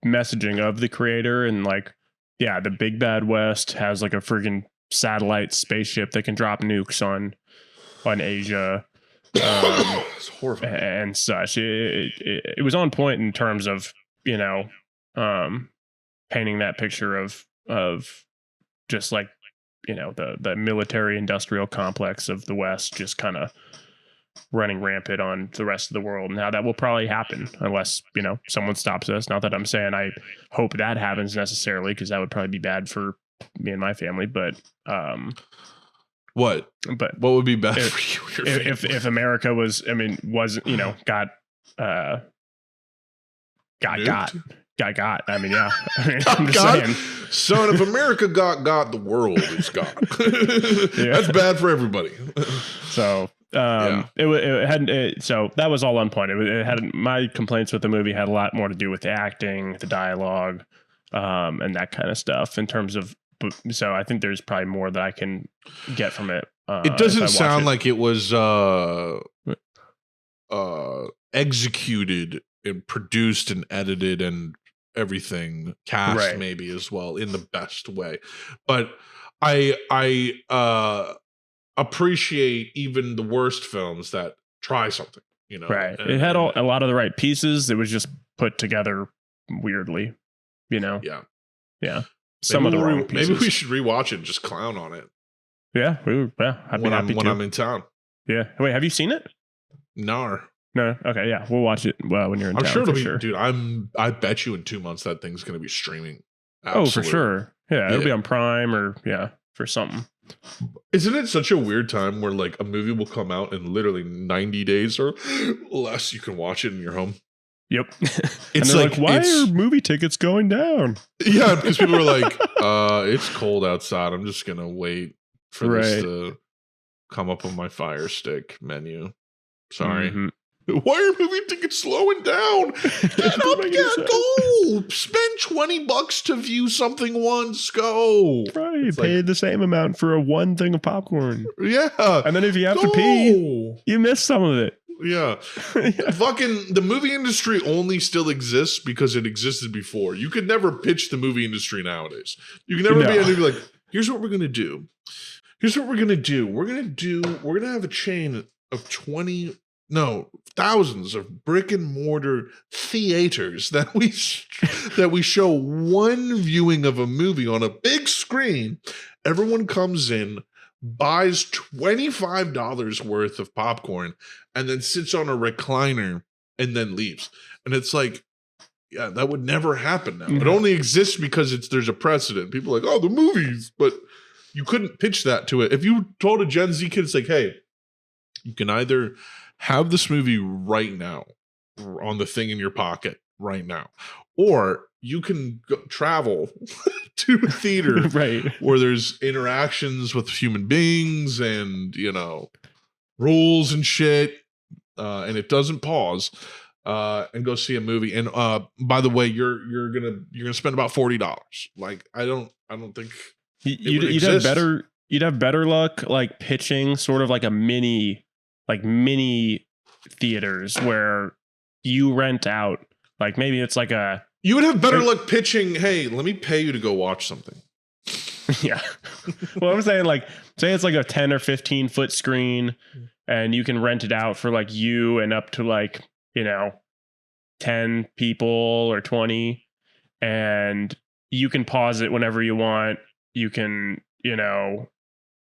messaging of The Creator, and like, yeah, the big bad West has like a freaking satellite spaceship that can drop nukes on Asia. It's horrifying and such. It was on point in terms of painting that picture of just like the military industrial complex of the West just kind of running rampant on the rest of the world. Now that will probably happen unless someone stops us. Not that I'm saying I hope that happens necessarily, because that would probably be bad for me and my family. But what would be bad for you and your family? If America wasn't got I mean, yeah. I'm just saying. Son, if America got, the world is got. That's bad for everybody. So it hadn't. So that was all on point. It had, my complaints with the movie had a lot more to do with the acting, the dialogue, and that kind of stuff. In terms of, so I think there's probably more that I can get from it. It doesn't sound like it was executed and produced and edited and everything, cast maybe as well, in the best way. But I appreciate even the worst films that try something, right. It had a lot of the right pieces. It was just put together weirdly, you know? Yeah. Yeah. Some of the wrong pieces. Maybe we should rewatch it and just clown on it. Yeah. I'd be happy when to. I'm in town. Yeah. Wait, have you seen it? No. Okay. Yeah. We'll watch it when you're in town. I'm sure it'll be, sure. dude. I bet you in 2 months that thing's going to be streaming. Absolutely. Oh, for sure. Yeah. It'll Yeah. be on Prime or for something. Isn't it such a weird time where like a movie will come out in literally 90 days or less? You can watch it in your home. Yep. It's like, why are movie tickets going down? Yeah, because people are like, it's cold outside. I'm just gonna wait for this to come up on my Fire Stick menu. Sorry. Mm-hmm. Why are movie tickets slowing down? Get up, go. Spend $20 to view something once. Go. Right. You paid the same amount for one thing of popcorn. Yeah. And then if you have to pee, you miss some of it. Yeah. Fucking the movie industry only still exists because it existed before. You could never pitch the movie industry nowadays. You can never be able to be like, here's what we're gonna do. Here's what we're gonna do. We're gonna have a chain of thousands of brick and mortar theaters that we show one viewing of a movie on a big screen. Everyone comes in, buys $25 worth of popcorn, and then sits on a recliner and then leaves. And it's like, yeah, that would never happen now. It only exists because there's a precedent. People are like, oh, the movies, but you couldn't pitch that to it. If you told a Gen Z kid, it's like, hey, you can either have this movie right now on the thing in your pocket right now, or you can travel to a theater where there's interactions with human beings and, rules and shit, and it doesn't pause, and go see a movie. And by the way, you're gonna spend about $40. Like, I don't think you'd have better luck like pitching sort of like a mini theaters where you rent out, like maybe it's like you would have better luck pitching, hey, let me pay you to go watch something. Yeah. Well, I'm saying, like, say it's like a 10 or 15 foot screen and you can rent it out for like you and up to like, 10 people or 20, and you can pause it whenever you want. You can,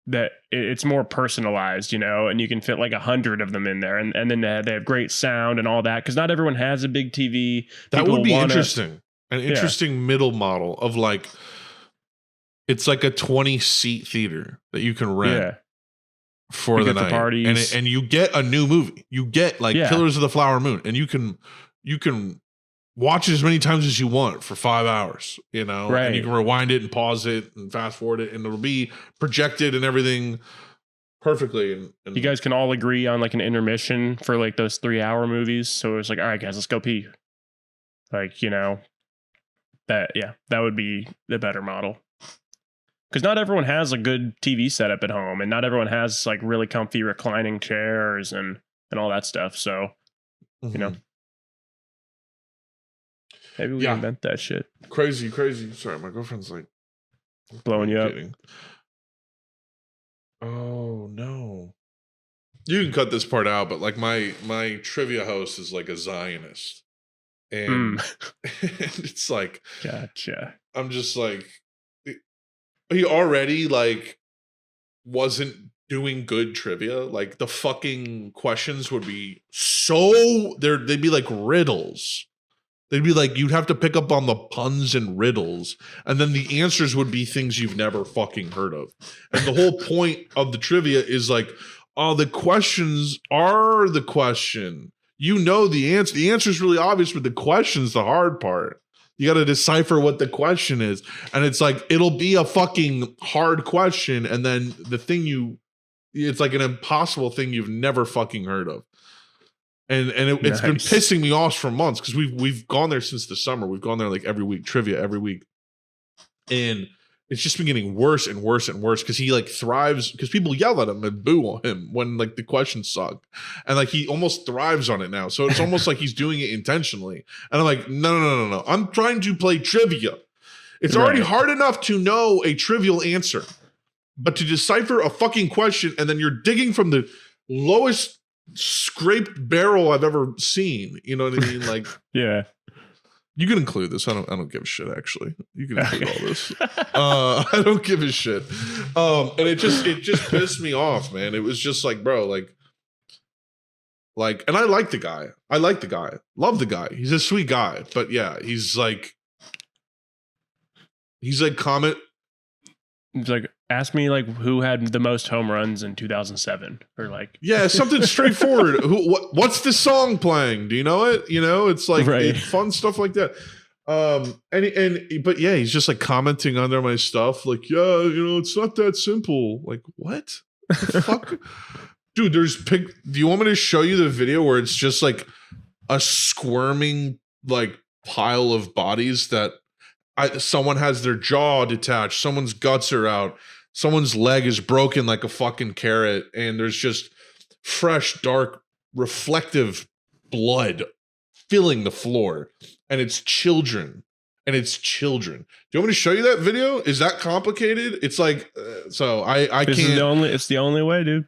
that it's more personalized, and you can fit like 100 of them in there, and then they have great sound and all that, because not everyone has a big TV. That would be interesting. An interesting middle model of like, it's like a 20-seat theater that you can rent for the night, parties. And you get a new movie. You get like Killers of the Flower Moon, and you can watch it as many times as you want for 5 hours, and you can rewind it and pause it and fast forward it, and it'll be projected and everything perfectly. And you guys can all agree on like an intermission for like those 3-hour movies. So it's like, all right, guys, let's go pee. Like, that would be the better model. Because not everyone has a good TV setup at home, and not everyone has like really comfy reclining chairs and all that stuff. So, maybe we invent that shit. Crazy. Sorry, my girlfriend's like blowing you up. Oh no. You can cut this part out, but like my trivia host is like a Zionist. And, and it's like, gotcha. I'm just like, he already like wasn't doing good trivia. Like the fucking questions would be they'd be like riddles. They'd be like, you'd have to pick up on the puns and riddles, and then the answers would be things you've never fucking heard of. And the whole point of the trivia is like, oh, the questions are the question. The answer. The answer is really obvious, but the question's the hard part. You got to decipher what the question is. And it's like, it'll be a fucking hard question, and then it's like an impossible thing you've never fucking heard of. And it's been pissing me off for months, because we've gone there since the summer. We've gone there like every week, trivia every week. And it's just been getting worse and worse and worse, because he like thrives, because people yell at him and boo on him when like the questions suck. And like he almost thrives on it now. So it's almost like he's doing it intentionally. And I'm like, no. I'm trying to play trivia. It's already hard enough to know a trivial answer, but to decipher a fucking question, and then you're digging from the lowest scraped barrel I've ever seen. You know what I mean? Like, yeah. You can include this. I don't give a shit. Actually, you can include all this. I don't give a shit. And it just pissed me off, man. It was just like, bro, like, and I like the guy. Love the guy. He's a sweet guy. But yeah, he's like comment. It's like, ask me like who had the most home runs in 2007, or like, yeah, something straightforward. What's the song playing? Do you know it? You know, it's like Right. fun stuff like that. But yeah, he's just like commenting under my stuff, like, yeah, you know, it's not that simple. Like, what the fuck, dude? Do you want me to show you the video where it's just like a squirming like pile of bodies that someone has their jaw detached, someone's guts are out, someone's leg is broken like a fucking carrot, and there's just fresh, dark, reflective blood filling the floor, and it's children. Do you want me to show you that video? Is that complicated? It's like, so I this can't. It's the only way, dude.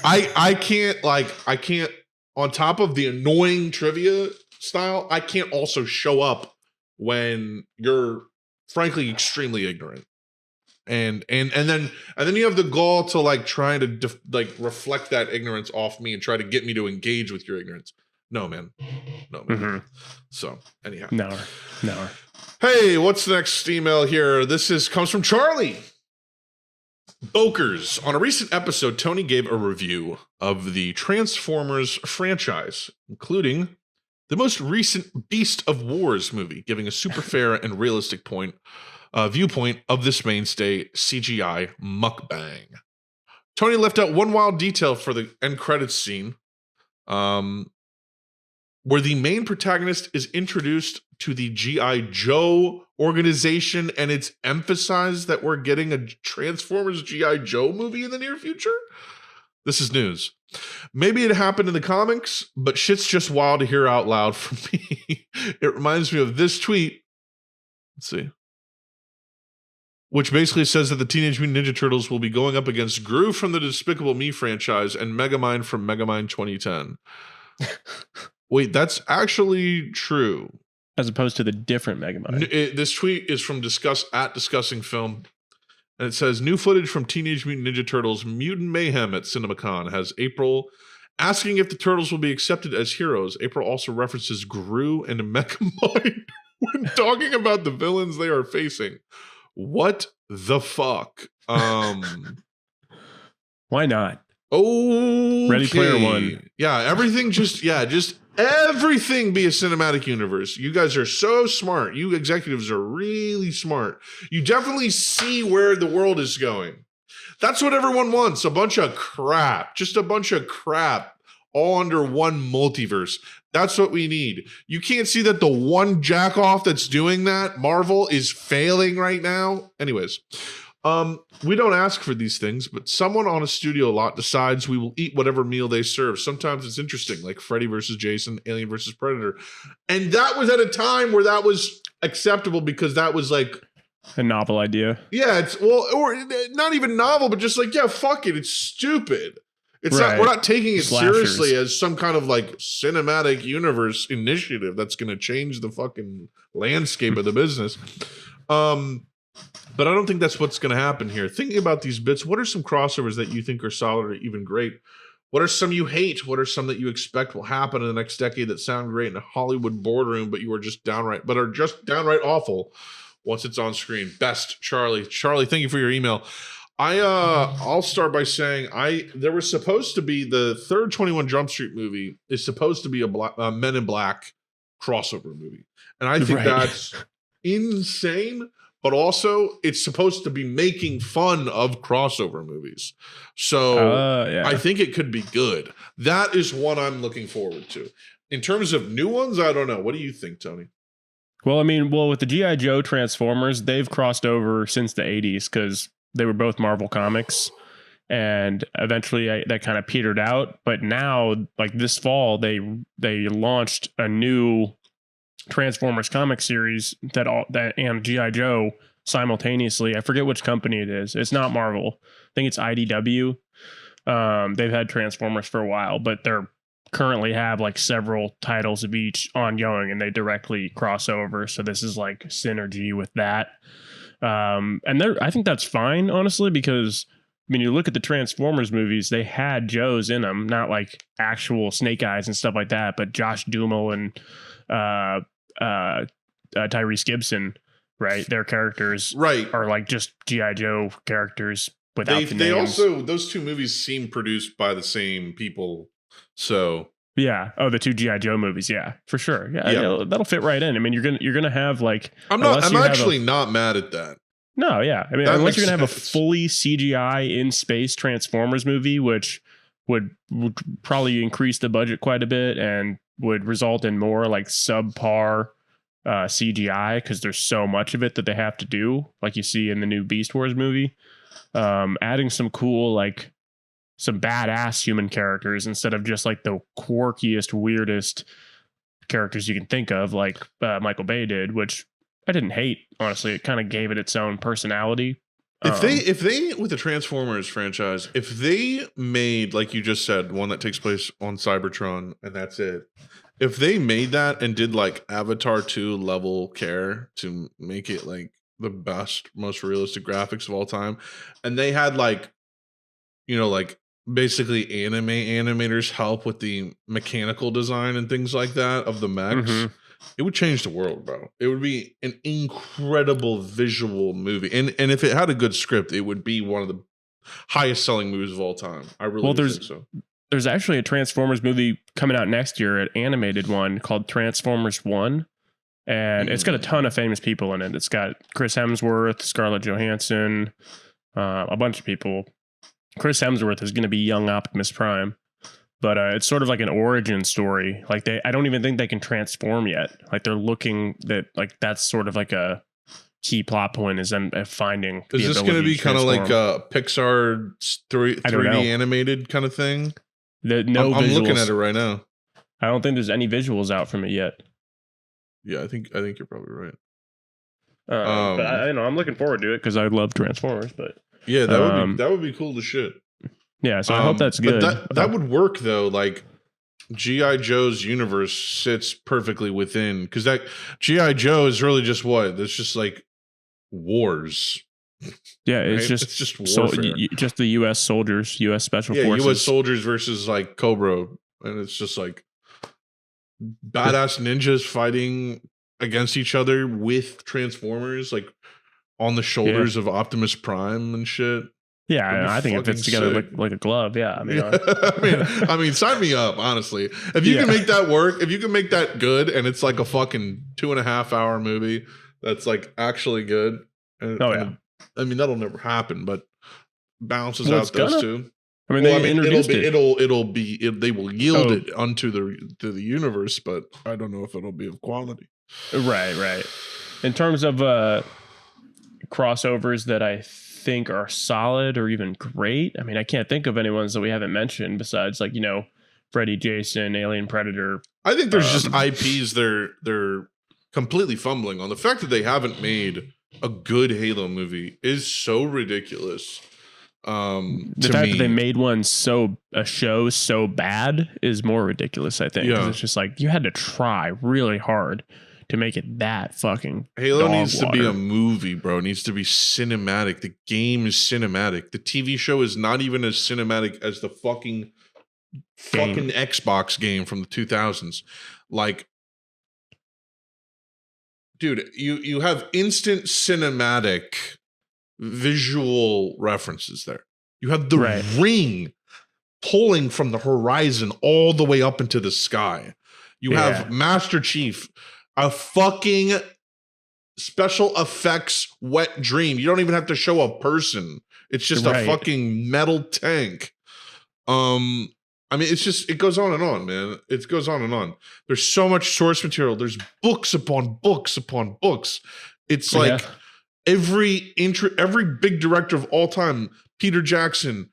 I can't. On top of the annoying trivia style, I can't also show up when you're frankly extremely ignorant, and then you have the gall to like try to reflect that ignorance off me and try to get me to engage with your ignorance. No, man. Mm-hmm. So anyhow, No. hey, what's the next email here? Comes from Charlie. Bokers. On a recent episode, Tony gave a review of the Transformers franchise, including the most recent Beast of Wars movie, giving a super fair and realistic viewpoint of this mainstay CGI mukbang. Tony left out one wild detail for the end credits scene, where the main protagonist is introduced to the G.I. Joe organization, and it's emphasized that we're getting a Transformers G.I. Joe movie in the near future. This is news. Maybe it happened in the comics, but shit's just wild to hear out loud from me. It reminds me of this tweet. Let's see. Which basically says that the Teenage Mutant Ninja Turtles will be going up against Gru from the Despicable Me franchise and Megamind from Megamind 2010. Wait, that's actually true. As opposed to the different Megamind. This tweet is from Discussing Film. And it says, new footage from Teenage Mutant Ninja Turtles Mutant Mayhem at CinemaCon has April asking if the Turtles will be accepted as heroes. April also references Gru and Megamind when talking about the villains they are facing. What the fuck? Why not? Oh, Ready Player One. Yeah, everything just everything be a cinematic universe. You guys are so smart. You executives are really smart. You definitely see where the world is going. That's what everyone wants. A bunch of crap. Just a bunch of crap all under one multiverse. That's what we need. You can't see that the one jack off that's doing that, Marvel, is failing right now. Anyways, we don't ask for these things, but someone on a studio lot decides we will eat whatever meal they serve. Sometimes it's interesting, like Freddy versus Jason, Alien versus Predator. And that was at a time where that was acceptable because that was like a novel idea. Yeah, or not even novel, but just like, yeah, fuck it. It's stupid. It's right. not, we're not taking it Slashers. seriously as some kind of like cinematic universe initiative that's going to change the fucking landscape of the business. But I don't think that's what's going to happen here. Thinking about these bits, what are some crossovers that you think are solid or even great? What are some you hate? What are some that you expect will happen in the next decade that sound great in a Hollywood boardroom, but are just downright awful once it's on screen? Best, Charlie. Charlie, thank you for your email. I'll start by saying there was supposed to be the third 21 Jump Street movie is supposed to be a Men in Black crossover movie. And I think that's insane. But also, it's supposed to be making fun of crossover movies. So I think it could be good. That is what I'm looking forward to. In terms of new ones, I don't know. What do you think, Tony? Well, I mean, with the G.I. Joe Transformers, they've crossed over since the 80s because they were both Marvel Comics. And eventually that kind of petered out. But now, like this fall, they launched a new Transformers comic series that and G.I. Joe simultaneously. I forget which company it is. It's not Marvel. I think it's IDW. They've had Transformers for a while, but they're currently have like several titles of each ongoing, and they directly cross over. So this is like synergy with that. And I think that's fine, honestly, because I mean, you look at the Transformers movies, they had Joes in them, not like actual Snake Eyes and stuff like that, but Josh Duhamel and Tyrese Gibson, right? Their characters are like just G.I. Joe characters without the names. They also, those two movies seem produced by the same people. So yeah. Oh, the two G.I. Joe movies. Yeah, for sure. Yeah, that'll fit right in. I mean, you're gonna have like I'm actually not mad at that. No, yeah. I mean, That unless you're makes gonna have a sense. fully CGI in space Transformers movie, which would probably increase the budget quite a bit and would result in more like subpar CGI because there's so much of it that they have to do, like you see in the new Beast Wars movie. Adding some cool, like some badass human characters instead of just like the quirkiest, weirdest characters you can think of, like Michael Bay did, which I didn't hate. Honestly, it kind of gave it its own personality. If they with the Transformers franchise, if they made, like you just said, one that takes place on Cybertron and that's it. If they made that and did like Avatar 2 level care to make it like the best, most realistic graphics of all time, and they had like, you know, like basically animators help with the mechanical design and things like that of the mechs, it would change the world, bro. It would be an incredible visual movie. And if it had a good script, it would be one of the highest selling movies of all time. I really think so. There's actually a Transformers movie coming out next year, an animated one called Transformers 1. And it's got a ton of famous people in it. It's got Chris Hemsworth, Scarlett Johansson, a bunch of people. Chris Hemsworth is going to be young Optimus Prime. But it's sort of like an origin story. Like I don't even think they can transform yet. Like they're looking that, like that's sort of like a key plot point is them finding. Is this going to be kind of like a Pixar 3D animated kind of thing? I'm looking at it right now. I don't think there's any visuals out from it yet. Yeah, I think you're probably right. But I'm looking forward to it because I love Transformers. But yeah, that would be cool to shit. Yeah, so I hope that's good. But that would work though. Like G.I. Joe's universe sits perfectly within, because that G.I. Joe is really just what? It's just like wars. Yeah, it's right? just warfare. Just the U.S. soldiers, U.S. Special Forces. U.S. soldiers versus like Cobra, and it's just like badass ninjas fighting against each other with Transformers, like on the shoulders of Optimus Prime and shit. Yeah, I think it fits together like a glove. Yeah, I mean, I mean, sign me up. Honestly, if you can make that work, if you can make that good, and it's like a fucking 2.5 hour movie that's like actually good. And, I mean, that'll never happen, but balances out those two. I mean, they will yield it onto the universe, but I don't know if it'll be of quality. Right. In terms of crossovers that I think are solid or even great, I mean, I can't think of any ones that we haven't mentioned besides like, you know, Freddy, Jason, Alien, Predator. I think there's just IPs they're completely fumbling on. The fact that they haven't made a good Halo movie is so ridiculous. The fact that they made a show so bad is more ridiculous, I think. Yeah. It's just like you had to try really hard to make it that fucking Halo needs to be a movie, bro. It needs to be cinematic. The game is cinematic. The TV show is not even as cinematic as the fucking Xbox game from the 2000s. Like, dude, you have instant cinematic visual references there. You have the ring pulling from the horizon all the way up into the sky. You have Master Chief, a fucking special effects wet dream. You don't even have to show a person. It's just a fucking metal tank. I mean, it goes on and on, man. It goes on and on. There's so much source material. There's books upon books upon books. It's like every big director of all time, Peter Jackson,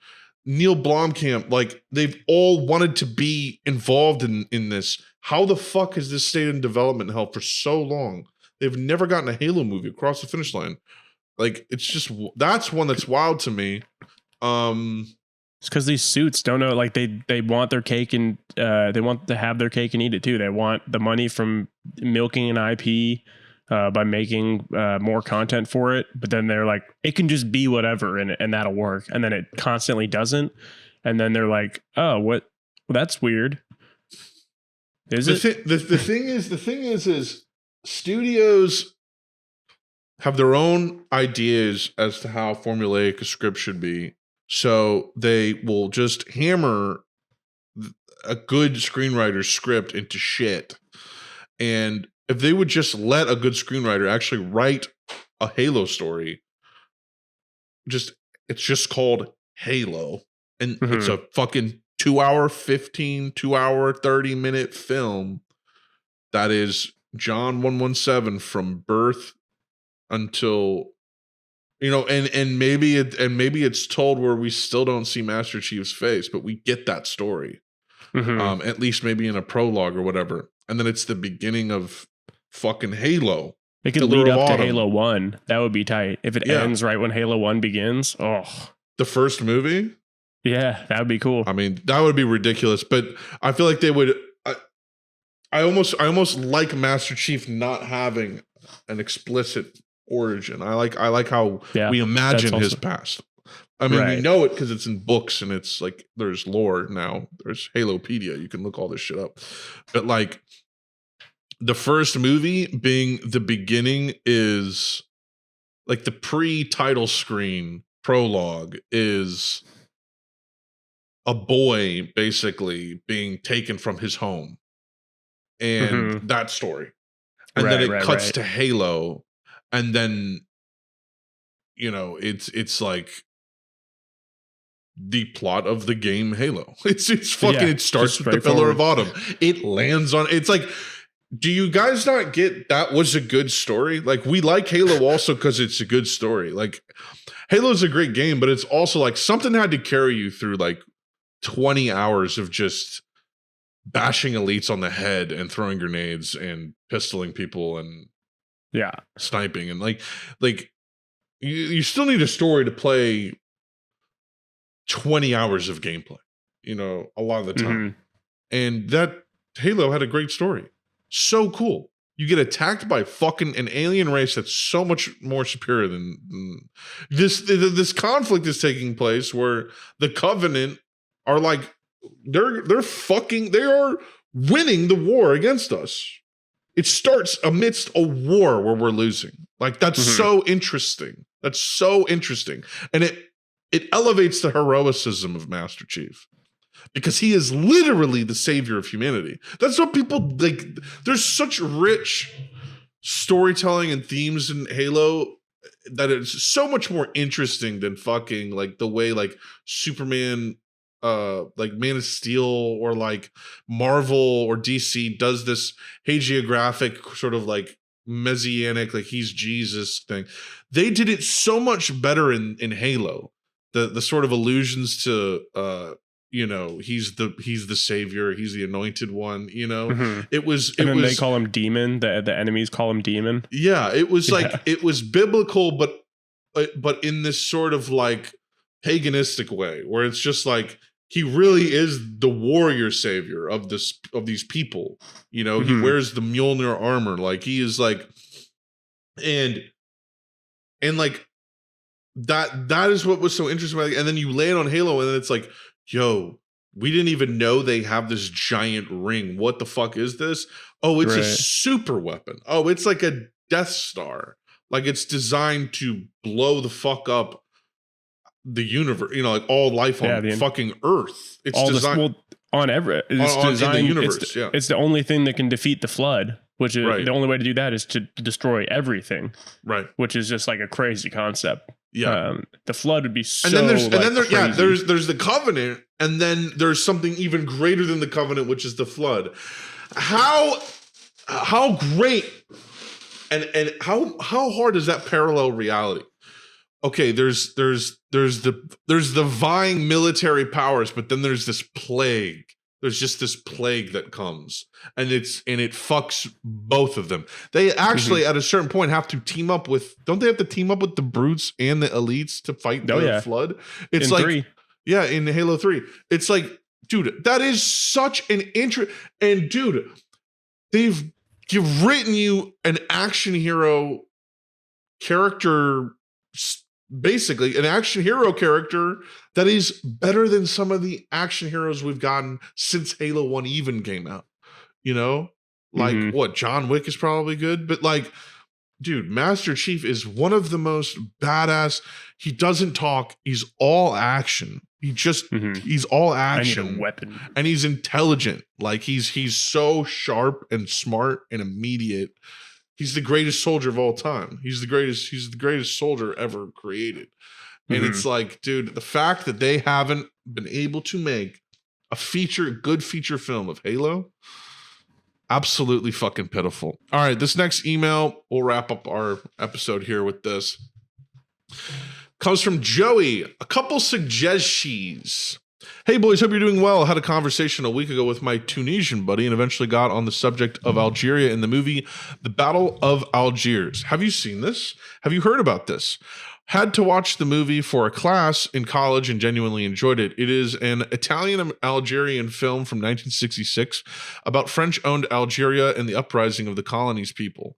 Neil Blomkamp, like they've all wanted to be involved in this. How the fuck has this stayed in development hell for so long? They've never gotten a Halo movie across the finish line. Like, it's just, that's one that's wild to me. It's because these suits don't know, like they want their cake and they want to have their cake and eat it too. They want the money from milking an IP by making more content for it. But then they're like, it can just be whatever and that'll work. And then it constantly doesn't. And then they're like, oh, what? Well, that's weird. The thing is studios have their own ideas as to how formulaic a script should be. So they will just hammer a good screenwriter's script into shit. And if they would just let a good screenwriter actually write a Halo story, it's just called Halo. And it's a fucking 2 hour 30-minute film that is John 117 from birth until, you know, and maybe it's told where we still don't see Master Chief's face, but we get that story. At least maybe in a prologue or whatever. And then it's the beginning of fucking Halo. It could lead up to Halo 1. That would be tight. If it ends right when Halo 1 begins. Oh. The first movie? Yeah, that would be cool. I mean, that would be ridiculous, but I feel like they would. I almost like Master Chief not having an explicit origin. I like how we imagine his past. I mean, we know it because it's in books and it's like there's lore now. There's Halopedia. You can look all this shit up. But like the first movie being the beginning is like the pre-title screen prologue is a boy basically being taken from his home and that story. And then it cuts to Halo. And then, you know, it's like the plot of the game Halo. It's fucking, it starts with the Pillar of Autumn. It lands on, it's like, do you guys not get that was a good story? Like we like Halo also because it's a good story. Like Halo's a great game, but it's also like something had to carry you through like 20 hours of just bashing elites on the head and throwing grenades and pistoling people and sniping and like you still need a story to play 20 hours of gameplay, you know, a lot of the time. And that Halo had a great story. So cool. You get attacked by fucking an alien race that's so much more superior than this conflict is taking place where the Covenant are like they are winning the war against us. It starts amidst a war where we're losing. Like that's so interesting. That's so interesting. And it elevates the heroicism of Master Chief because he is literally the savior of humanity. That's what people like. There's such rich storytelling and themes in Halo that it's so much more interesting than fucking like the way like Superman, like Man of Steel or like Marvel or DC does this hagiographic sort of like messianic, like he's Jesus thing. They did it so much better in Halo. The sort of allusions to you know, he's the savior, he's the anointed one, you know. It was they call him demon, the enemies call him demon. Yeah, it was like it was biblical but in this sort of like paganistic way where it's just like he really is the warrior savior of these people. You know, he wears the Mjolnir armor. Like he is like, and like that is what was so interesting about it. And then you land on Halo and then it's like, yo, we didn't even know they have this giant ring. What the fuck is this? Oh, it's a super weapon. Oh, it's like a Death Star. Like it's designed to blow the fuck up the universe, you know, like all life on fucking Earth. It's all designed on every it's designed in the universe. It's the only thing that can defeat the flood, which is the only way to do that is to destroy everything. Right. Which is just like a crazy concept. Yeah. The flood would be so and then there's the Covenant, and then there's something even greater than the Covenant, which is the flood. How great and how hard is that parallel reality? Okay, there's the vying military powers, but then there's this plague. There's just this plague that comes, and it fucks both of them. They actually at a certain point have to team up with. Don't they have to team up with the brutes and the elites to fight the flood? It's in like 3. Yeah, in Halo 3. It's like, dude, that is such an and dude, you've written you an action hero character, basically an action hero character that is better than some of the action heroes we've gotten since Halo 1 even came out. You know? Like what, John Wick is probably good, but like, dude, Master Chief is one of the most badass. He doesn't talk. He's all action. He's all action. I need a weapon. And he's intelligent. Like he's so sharp and smart and immediate. He's the greatest soldier of all time. He's the greatest soldier ever created. And it's like, dude, the fact that they haven't been able to make a good feature film of Halo, absolutely fucking pitiful. All right, this next email, we'll wrap up our episode here with this. Comes from Joey. A couple suggestions. Hey boys, hope you're doing well. I had a conversation a week ago with my Tunisian buddy and eventually got on the subject of Algeria in the movie The Battle of Algiers. Have you seen this? Have you heard about this? Had to watch the movie for a class in college and genuinely enjoyed it. It is an Italian-Algerian film from 1966 about French-owned Algeria and the uprising of the colony's people.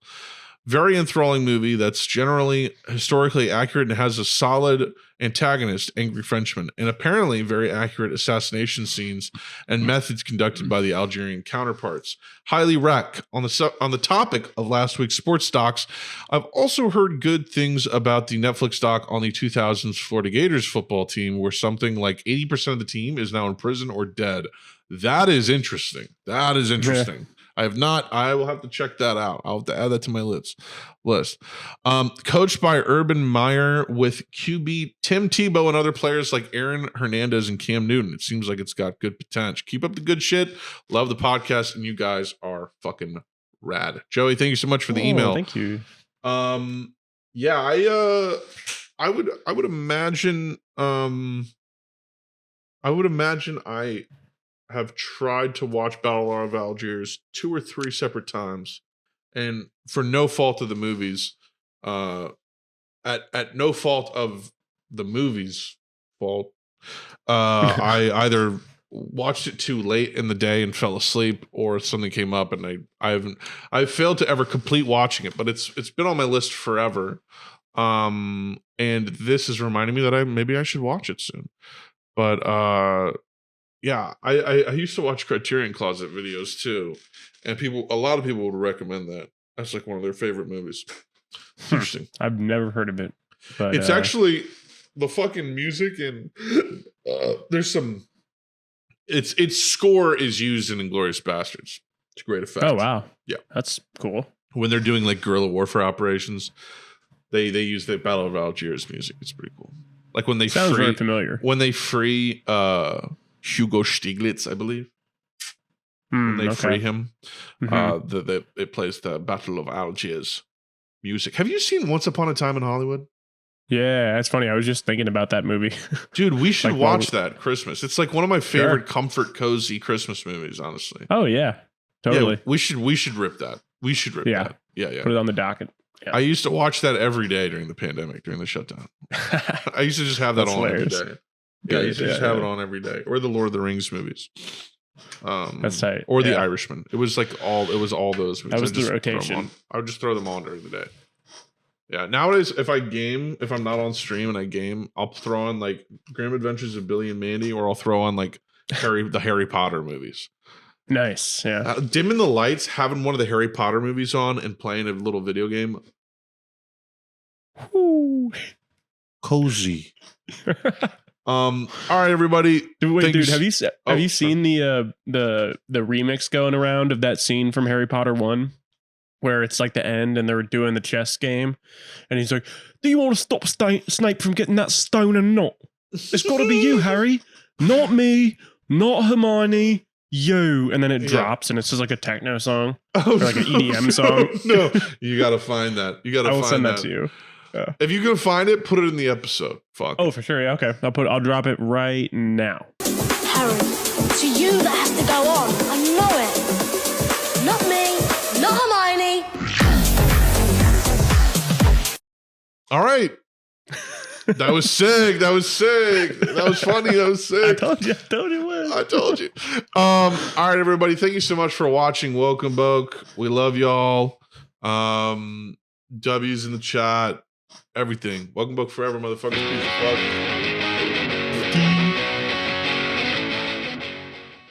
Very enthralling movie that's generally historically accurate and has a solid antagonist, Angry Frenchman, and apparently very accurate assassination scenes and methods conducted by the Algerian counterparts. Highly rec. On the topic of last week's sports docs, I've also heard good things about the Netflix doc on the 2000s Florida Gators football team, where something like 80% of the team is now in prison or dead. That is interesting. Yeah. I will have to check that out. I'll have to add that to my list. Coached by Urban Meyer with QB Tim Tebow and other players like Aaron Hernandez and Cam Newton. It seems like it's got good potential. Keep up the good shit. Love the podcast, and you guys are fucking rad. Joey, thank you so much for the email. Thank you. Yeah, I would imagine I have tried to watch Battle of Algiers 2 or 3 separate times, and for no fault of the movies, at no fault of the movie's fault, I either watched it too late in the day and fell asleep, or something came up, and I've failed to ever complete watching it. But it's been on my list forever, and this is reminding me that maybe I should watch it soon. But yeah, I used to watch Criterion Closet videos too, and a lot of people would recommend that. That's like one of their favorite movies. Interesting. I've never heard of it, but it's actually the fucking music, and there's some. Its score is used in Inglourious Bastards. It's a great effect. Oh wow, yeah, that's cool. When they're doing like guerrilla warfare operations, they use the Battle of Algiers music. It's pretty cool. Like when they sounds very familiar. When they free Hugo Stieglitz, I believe. When they free him, it plays the Battle of Algiers music. Have you seen Once Upon a Time in Hollywood? Yeah, that's funny. I was just thinking about that movie. Dude, we should watch that Christmas. It's like one of my favorite comfort cozy Christmas movies, honestly. Oh yeah, totally. Yeah, we should rip that. We should rip that. Yeah. Put it on the docket. Yeah. I used to watch that every day during the pandemic, during the shutdown. I used to just have that on every day. Yeah, I used to just have it on every day. Or the Lord of the Rings movies. That's tight. Or the Irishman. It was all those movies. That was the rotation. I would just throw them on during the day. Yeah. Nowadays, if I'm not on stream and I game, I'll throw on like Grim Adventures of Billy and Mandy, or I'll throw on like the Harry Potter movies. Nice. Yeah. Dimming the lights, having one of the Harry Potter movies on, and playing a little video game. Ooh. Cozy. All right, everybody. Dude, have you seen the remix going around of that scene from Harry Potter 1, where it's like the end and they're doing the chess game, and he's like, "Do you want to stop Snape from getting that stone and knot? It's got to be you, Harry, not me, not Hermione, you." And then it drops, and it's just like a techno song, or like an EDM song. No, you got to find that. I will send that to you. Yeah. If you can find it, put it in the episode. Fuck. Oh, for sure. Yeah. Okay. I'll drop it right now. Harry, it's you that has to go on. I know it. Not me. Not Hermione. All right. That was sick. That was sick. That was funny. That was sick. I told you it was. I told you. All right, everybody. Thank you so much for watching Woke and Boke. We love y'all. W's in the chat. Everything. Woke and Boke forever, motherfuckers. Peace and fuck.